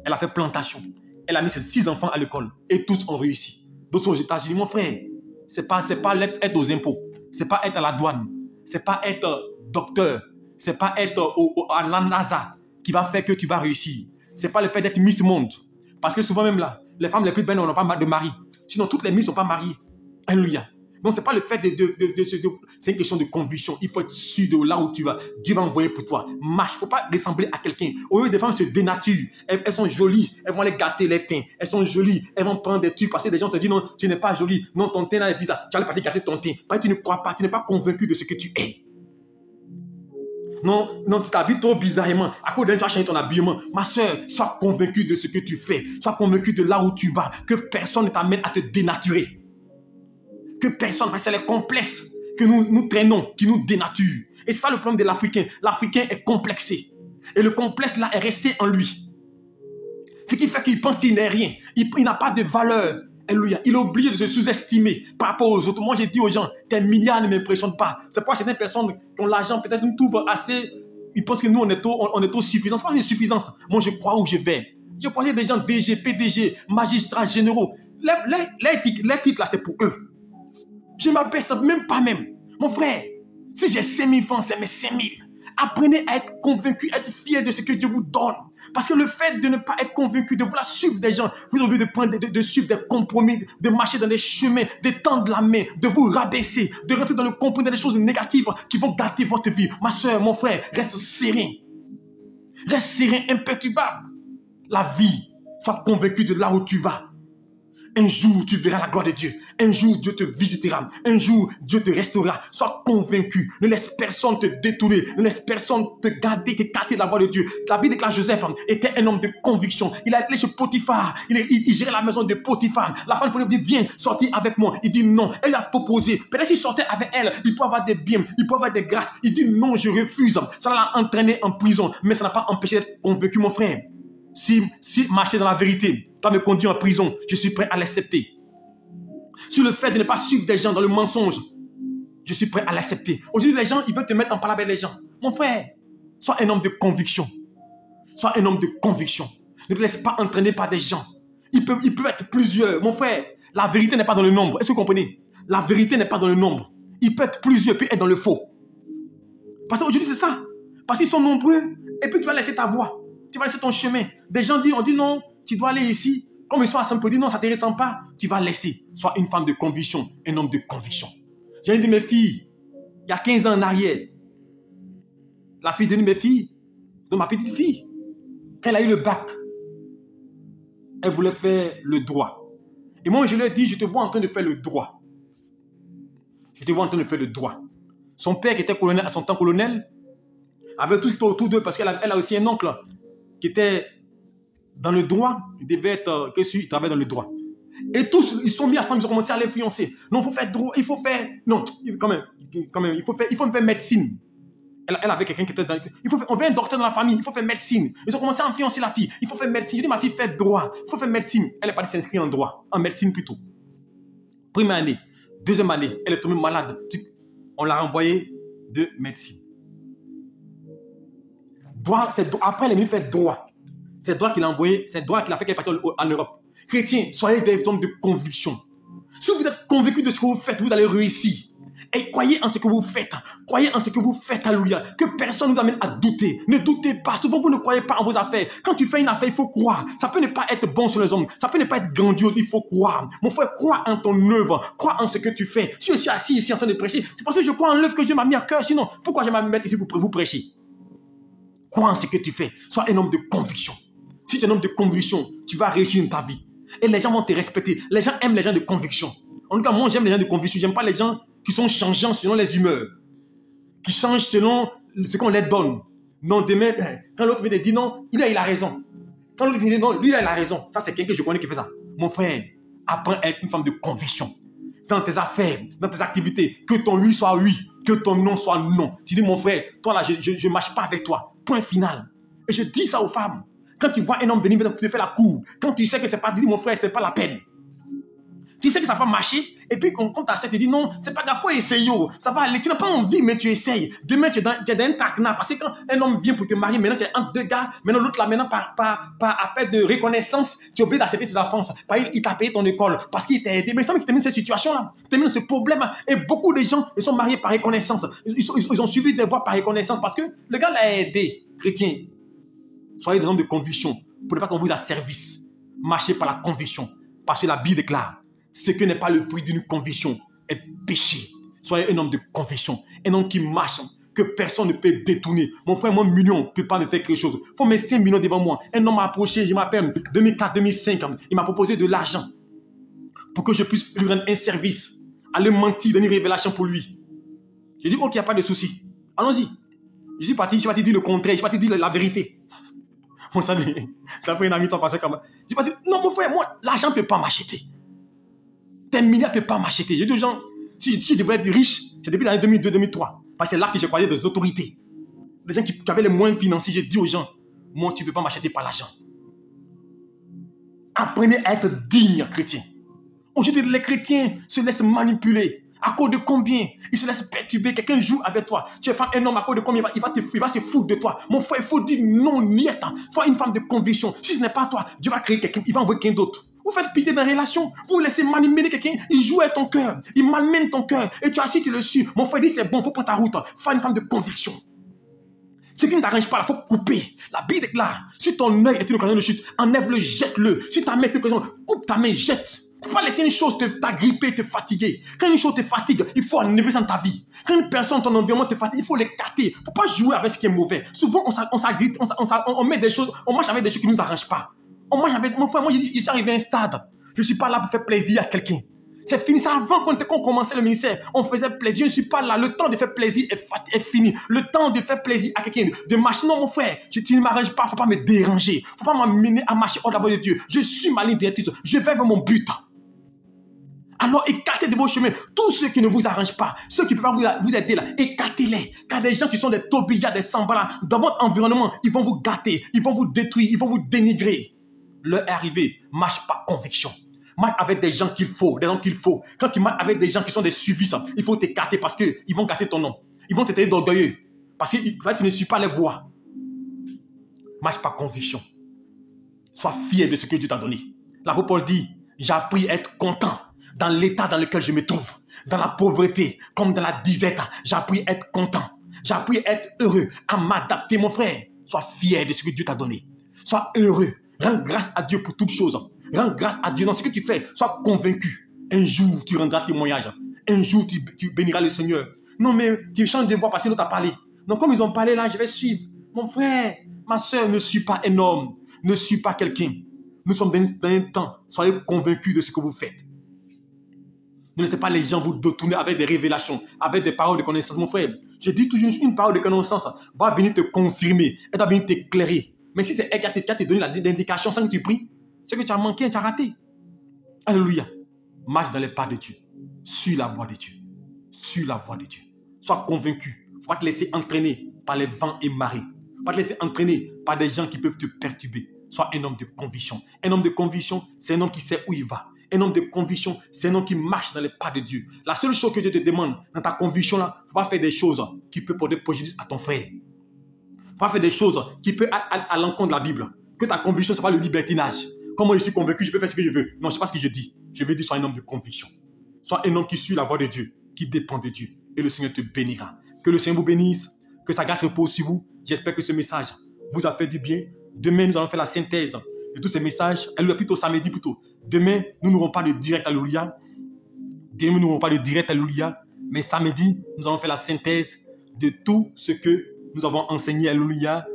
Elle a fait plantation. Elle a mis ses 6 enfants à l'école et tous ont réussi. D'autres sont aux États-Unis. Mon frère, c'est pas être aux impôts. C'est pas être à la douane. C'est pas être docteur. C'est pas être à la NASA qui va faire que tu vas réussir. C'est pas le fait d'être Miss Monde. Parce que souvent même là, les femmes les plus belles n'ont pas de mari. Sinon, toutes les Miss ne sont pas mariées. Alléluia. Donc, ce n'est pas le fait c'est une question de conviction. Il faut être sûr de là où tu vas. Dieu va envoyer pour toi. Marche. Il ne faut pas ressembler à quelqu'un. Au lieu des femmes se dénaturent. Elles sont jolies. Elles vont aller gâter les teints. Elles sont jolies. Elles vont prendre des trucs. Parce que des gens te disent non, tu n'es pas jolie. Non, ton teint là est bizarre. Tu vas aller partir gâter ton teint. Parce que tu ne crois pas. Tu n'es pas convaincu de ce que tu es. Non, tu t'habilles trop bizarrement. À cause d'un, tu as changé ton habillement. Ma soeur, sois convaincu de ce que tu fais. Sois convaincu de là où tu vas. Que personne ne t'amène à te dénaturer. Que personne, parce que c'est les complexes que nous traînons, qui nous dénaturent. Et c'est ça le problème de l'Africain. L'Africain est complexé. Et le complexe là est resté en lui. Ce qui fait qu'il pense qu'il n'est rien. Il n'a pas de valeur. Alléluia. Il est obligé de se sous-estimer par rapport aux autres. Moi, j'ai dit aux gens, tes milliards ne m'impressionnent pas. C'est pas certaines personnes qui ont l'argent, peut-être nous trouvent assez. Ils pensent que nous, on est trop suffisants. Ce n'est pas une suffisance. Moi, je crois où je vais. Je crois des gens DG, PDG, magistrats, généraux. Les titres là, c'est pour eux. Je ne m'aperçois même pas même. Mon frère, si j'ai 5 000 francs, c'est mes 5 000. Apprenez à être convaincu, à être fier de ce que Dieu vous donne. Parce que le fait de ne pas être convaincu, de vouloir suivre des gens, vous avez envie de suivre des compromis, de marcher dans des chemins, de tendre la main, de vous rabaisser, de rentrer dans le compromis, dans des choses négatives qui vont gâter votre vie. Ma soeur, mon frère, reste serein. Reste serein, imperturbable. La vie, sois convaincu de là où tu vas. Un jour, tu verras la gloire de Dieu. Un jour, Dieu te visitera. Un jour, Dieu te restaurera. Sois convaincu. Ne laisse personne te détourner. Ne laisse personne te garder de la voix de Dieu. La Bible déclare Joseph était un homme de conviction. Il a été chez Potiphar. Il gérait la maison de Potiphar. La femme de Potiphar dit, viens, sortir avec moi. Il dit non. Elle lui a proposé. Peut-être s'il sortait avec elle, il peut avoir des biens, il peut avoir des grâces. Il dit non, je refuse. Ça l'a entraîné en prison. Mais ça n'a pas empêché d'être convaincu, mon frère. Si marcher dans la vérité, toi me conduire en prison, je suis prêt à l'accepter. Sur le fait de ne pas suivre des gens dans le mensonge, je suis prêt à l'accepter. Aujourd'hui, les gens, ils veulent te mettre en parole avec les gens. Mon frère, sois un homme de conviction. Sois un homme de conviction. Ne te laisse pas entraîner par des gens. Ils peuvent être plusieurs. Mon frère, la vérité n'est pas dans le nombre. Est-ce que vous comprenez? La vérité n'est pas dans le nombre. Ils peuvent être plusieurs, puis être dans le faux. Parce qu'aujourd'hui, c'est ça. Parce qu'ils sont nombreux, et puis tu vas laisser ta voix. Tu vas laisser ton chemin. Des gens disent, on dit non, tu dois aller ici. Comme ils sont à Saint-Paul, non, ça ne te ressemble pas. Tu vas laisser. Sois une femme de conviction, un homme de conviction. J'ai une de mes filles, il y a 15 ans en arrière. La fille d'une de mes filles, de ma petite fille, quand elle a eu le bac, elle voulait faire le droit. Et moi, je lui ai dit, je te vois en train de faire le droit. Je te vois en train de faire le droit. Son père, qui était colonel, à son temps colonel, avait tout autour d'eux, parce qu'elle a aussi un oncle qui était dans le droit, il devait être, il travaillait dans le droit. Et tous, ils sont mis ensemble, ils ont commencé à l'influencer. Non, il faut faire droit, il faut faire... Non, quand même, il faut faire médecine. Elle avait quelqu'un qui était dans... On veut un docteur dans la famille, il faut faire médecine. Ils ont commencé à influencer la fille. Il faut faire médecine. Je dis, ma fille, fait droit. Il faut faire médecine. Elle n'est pas s'inscrire en droit, en médecine plutôt. Première année. Deuxième année, elle est tombée malade. On l'a renvoyée de médecine. Droit, après, elle est venue faire droit. C'est droit qu'il a envoyé, c'est droit qu'il a fait qu'elle est partie en Europe. Chrétiens, soyez des hommes de conviction. Si vous êtes convaincus de ce que vous faites, vous allez réussir. Et croyez en ce que vous faites. Croyez en ce que vous faites, alléluia. Que personne ne vous amène à douter. Ne doutez pas. Souvent, vous ne croyez pas en vos affaires. Quand tu fais une affaire, il faut croire. Ça peut ne pas être bon sur les hommes. Ça peut ne pas être grandiose. Il faut croire. Mon frère, crois en ton œuvre. Crois en ce que tu fais. Si je suis assis ici en train de prêcher, c'est parce que je crois en l'œuvre que Dieu m'a mis à cœur. Sinon, pourquoi je vais me mettre ici pour vous prêcher? Crois en ce que tu fais. Sois un homme de conviction. Si tu es un homme de conviction, tu vas réussir dans ta vie. Et les gens vont te respecter. Les gens aiment les gens de conviction. En tout cas, moi, j'aime les gens de conviction. Je n'aime pas les gens qui sont changeants selon les humeurs. Qui changent selon ce qu'on leur donne. Non, demain, quand l'autre vient te dire non, il a raison. Quand l'autre vient te dire non, lui, il a raison. Ça, c'est quelqu'un que je connais qui fait ça. Mon frère, apprends à être une femme de conviction. Dans tes affaires, dans tes activités, que ton oui soit oui, que ton non soit non. Tu dis, mon frère, toi là, je ne marche pas avec toi. Point final. Et je dis ça aux femmes. Quand tu vois un homme venir te faire la cour, quand tu sais que c'est pas, dis mon frère, c'est pas la peine. Tu sais que ça va marcher, et puis quand ta soeur te dit non, c'est pas grave, faut essayer, ça va aller. Tu n'as pas envie, mais tu essayes. Demain, tu es dans un traquenard, parce que quand un homme vient pour te marier, maintenant tu es entre deux gars, maintenant l'autre là, maintenant par affaire de reconnaissance, tu es obligé d'accepter ses offenses. Il t'a payé ton école, parce qu'il t'a aidé. Mais c'est toi qui termine cette situation-là, tu termines ce problème. Et beaucoup de gens, ils sont mariés par reconnaissance. Ils ont suivi des voies par reconnaissance, parce que le gars l'a aidé. Chrétien, soyez des hommes de conviction, pour ne pas qu'on vous asservisse. Marchez par la conviction, parce que la Bible déclare, ce qui n'est pas le fruit d'une conviction est péché. Soyez un homme de conviction, un homme qui marche, que personne ne peut détourner. Mon frère, mon million ne peut pas me faire quelque chose. Il faut mettre 5 millions devant moi. Un homme m'a approché, je m'appelle 2004-2005. Il m'a proposé de l'argent pour que je puisse lui rendre un service. Aller mentir, donner une révélation pour lui. J'ai dit, ok, il n'y a pas de souci. Allons-y. Je suis parti dire le contraire, je suis parti dire la vérité. Mon salut, ça fait un ami, toi, passer comme ça. Je suis parti, non, mon frère, moi, l'argent ne peut pas m'acheter. Tes milliards ne peuvent pas m'acheter. J'ai dit aux gens, si je devrais être riche, c'est depuis l'année 2002-2003. Parce que c'est là que j'ai croisé des autorités. Des gens qui avaient les moyens financiers. J'ai dit aux gens, moi, tu ne peux pas m'acheter par l'argent. Apprenez à être digne, chrétien. Aujourd'hui, les chrétiens se laissent manipuler. À cause de combien? Ils se laissent perturber. Quelqu'un joue avec toi. Tu es femme, un homme, à cause de combien? Il va se foutre de toi. Mon frère, il faut dire non, niet. Sois une femme de conviction. Si ce n'est pas toi, Dieu va créer quelqu'un. Il va envoyer quelqu'un d'autre. Vous faites pitié dans la relation. Vous laissez manipuler quelqu'un. Il joue avec ton cœur. Il malmène ton cœur. Et tu as assis, tu le suis. Mon frère dit c'est bon, il faut prendre ta route. Sois une femme de conviction. Ce qui ne t'arrange pas, il faut couper. La Bible déclare, si ton œil est une occasion de chute, enlève-le, jette-le. Si ta main est une occasion, coupe ta main, jette. Il ne faut pas laisser une chose t'agripper, te fatiguer. Quand une chose te fatigue, il faut enlever ça dans ta vie. Quand une personne, ton environnement te fatigue, il faut l'écarter. Il ne faut pas jouer avec ce qui est mauvais. Souvent, on s'agrippe, on met des choses, on marche avec des choses qui ne nous arrangent pas. On marche avec, mon frère, moi, je suis arrivé à un stade. Je ne suis pas là pour faire plaisir à quelqu'un. C'est fini. Ça avant qu'on commençait le ministère, on faisait plaisir. Je ne suis pas là. Le temps de faire plaisir est fini. Le temps de faire plaisir à quelqu'un, de marcher. Non, mon frère, tu ne m'arranges pas. Il ne faut pas me déranger. Il ne faut pas m'amener à marcher hors de la voie de Dieu. Je suis ma ligne directrice. Je vais vers mon but. Alors écartez de vos chemins tous ceux qui ne vous arrangent pas, ceux qui ne peuvent pas vous aider là, écartez-les. Car des gens qui sont des tobillas, des sambala, dans votre environnement, ils vont vous gâter, ils vont vous détruire, ils vont vous dénigrer. L'heure est arrivée, marche par conviction. Marche avec des gens qu'il faut, des gens qu'il faut. Quand tu marches avec des gens qui sont des suivistes, il faut t'écarter parce qu'ils vont gâter ton nom. Ils vont te traiter d'orgueilleux parce que tu ne suis pas les voies. Marche par conviction. Sois fier de ce que Dieu t'a donné. L'apôtre Paul dit, j'ai appris à être content dans l'état dans lequel je me trouve. Dans la pauvreté, comme dans la disette, j'ai appris à être content. J'ai appris à être heureux, à m'adapter, mon frère. Sois fier de ce que Dieu t'a donné. Sois heureux. Rends grâce à Dieu pour toutes choses. Rends grâce à Dieu dans ce que tu fais. Sois convaincu. Un jour, tu rendras témoignage. Un jour, tu béniras le Seigneur. Non, mais tu changes de voix parce que l'autre a parlé. Donc, comme ils ont parlé là, je vais suivre. Mon frère, ma soeur, ne suis pas un homme. Ne suis pas quelqu'un. Nous sommes dans un temps. Soyez convaincus de ce que vous faites. Ne laissez pas les gens vous détourner avec des révélations, avec des paroles de connaissance. Mon frère, je dis toujours une parole de connaissance va venir te confirmer. Elle va venir t'éclairer. Mais si c'est elle qui a te donné l'indication sans que tu pries, c'est que tu as manqué, tu as raté. Alléluia. Marche dans les pas de Dieu. Suis la voie de Dieu. Suis la voie de Dieu. Sois convaincu. Il ne faut pas te laisser entraîner par les vents et marées. Il ne faut pas te laisser entraîner par des gens qui peuvent te perturber. Sois un homme de conviction. Un homme de conviction, c'est un homme qui sait où il va. Un homme de conviction, c'est un homme qui marche dans les pas de Dieu. La seule chose que Dieu te demande dans ta conviction-là, il ne faut pas faire des choses qui peuvent porter préjudice à ton frère. Il ne faut pas faire des choses qui peuvent à l'encontre de la Bible. Que ta conviction, ce n'est pas le libertinage. Comment je suis convaincu, je peux faire ce que je veux. Non, ce n'est pas ce que je dis. Je veux dire, sois un homme de conviction. Sois un homme qui suit la voie de Dieu, qui dépend de Dieu. Et le Seigneur te bénira. Que le Seigneur vous bénisse. Que sa grâce repose sur vous. J'espère que ce message vous a fait du bien. Demain, nous allons faire la synthèse de tous ces messages. Alléluia, plutôt samedi plutôt. Demain, nous n'aurons pas de direct, alléluia. Demain, nous n'aurons pas de direct, alléluia. Mais samedi, nous allons faire la synthèse de tout ce que nous avons enseigné, alléluia,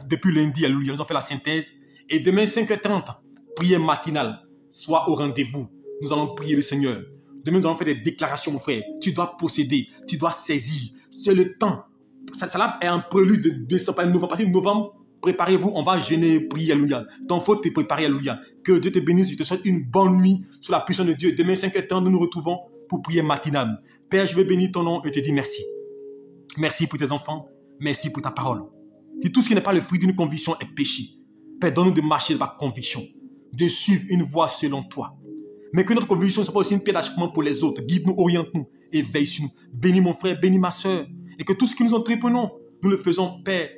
depuis lundi, alléluia. Nous allons faire la synthèse. Et demain, 5h30, prière matinale. Sois au rendez-vous. Nous allons prier le Seigneur. Demain, nous allons faire des déclarations, mon frère. Tu dois posséder, tu dois saisir. C'est le temps. Ça est un prélude de décembre, novembre. À partir de novembre, préparez-vous, on va jeûner, prier, alléluia. Donc, il faut te préparer, alléluia. Que Dieu te bénisse, je te souhaite une bonne nuit sous la puissance de Dieu. Demain, 5h30, nous nous retrouvons pour prier matinale. Père, je vais bénir ton nom et te dire merci. Merci pour tes enfants. Merci pour ta parole. Si tout ce qui n'est pas le fruit d'une conviction est péché, Père, donne-nous de marcher par conviction, de suivre une voie selon toi. Mais que notre conviction ne soit pas aussi une pierre d'achoppement pour les autres. Guide-nous, oriente-nous et veille sur nous. Bénis mon frère, bénis ma soeur. Et que tout ce que nous entreprenons, nous le faisons, Père,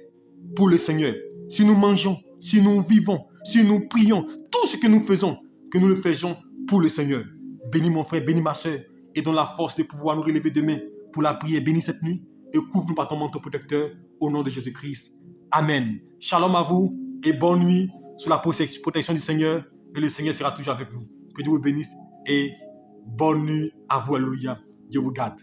pour le Seigneur. Si nous mangeons, si nous vivons, si nous prions, tout ce que nous faisons, que nous le faisons pour le Seigneur. Bénis mon frère, bénis ma soeur. Et donne la force de pouvoir nous relever demain pour la prière. Bénis cette nuit et couvre-nous par ton manteau protecteur au nom de Jésus-Christ. Amen. Shalom à vous et bonne nuit sous la protection du Seigneur. Et le Seigneur sera toujours avec vous. Que Dieu vous bénisse et bonne nuit à vous. Alléluia. Dieu vous garde.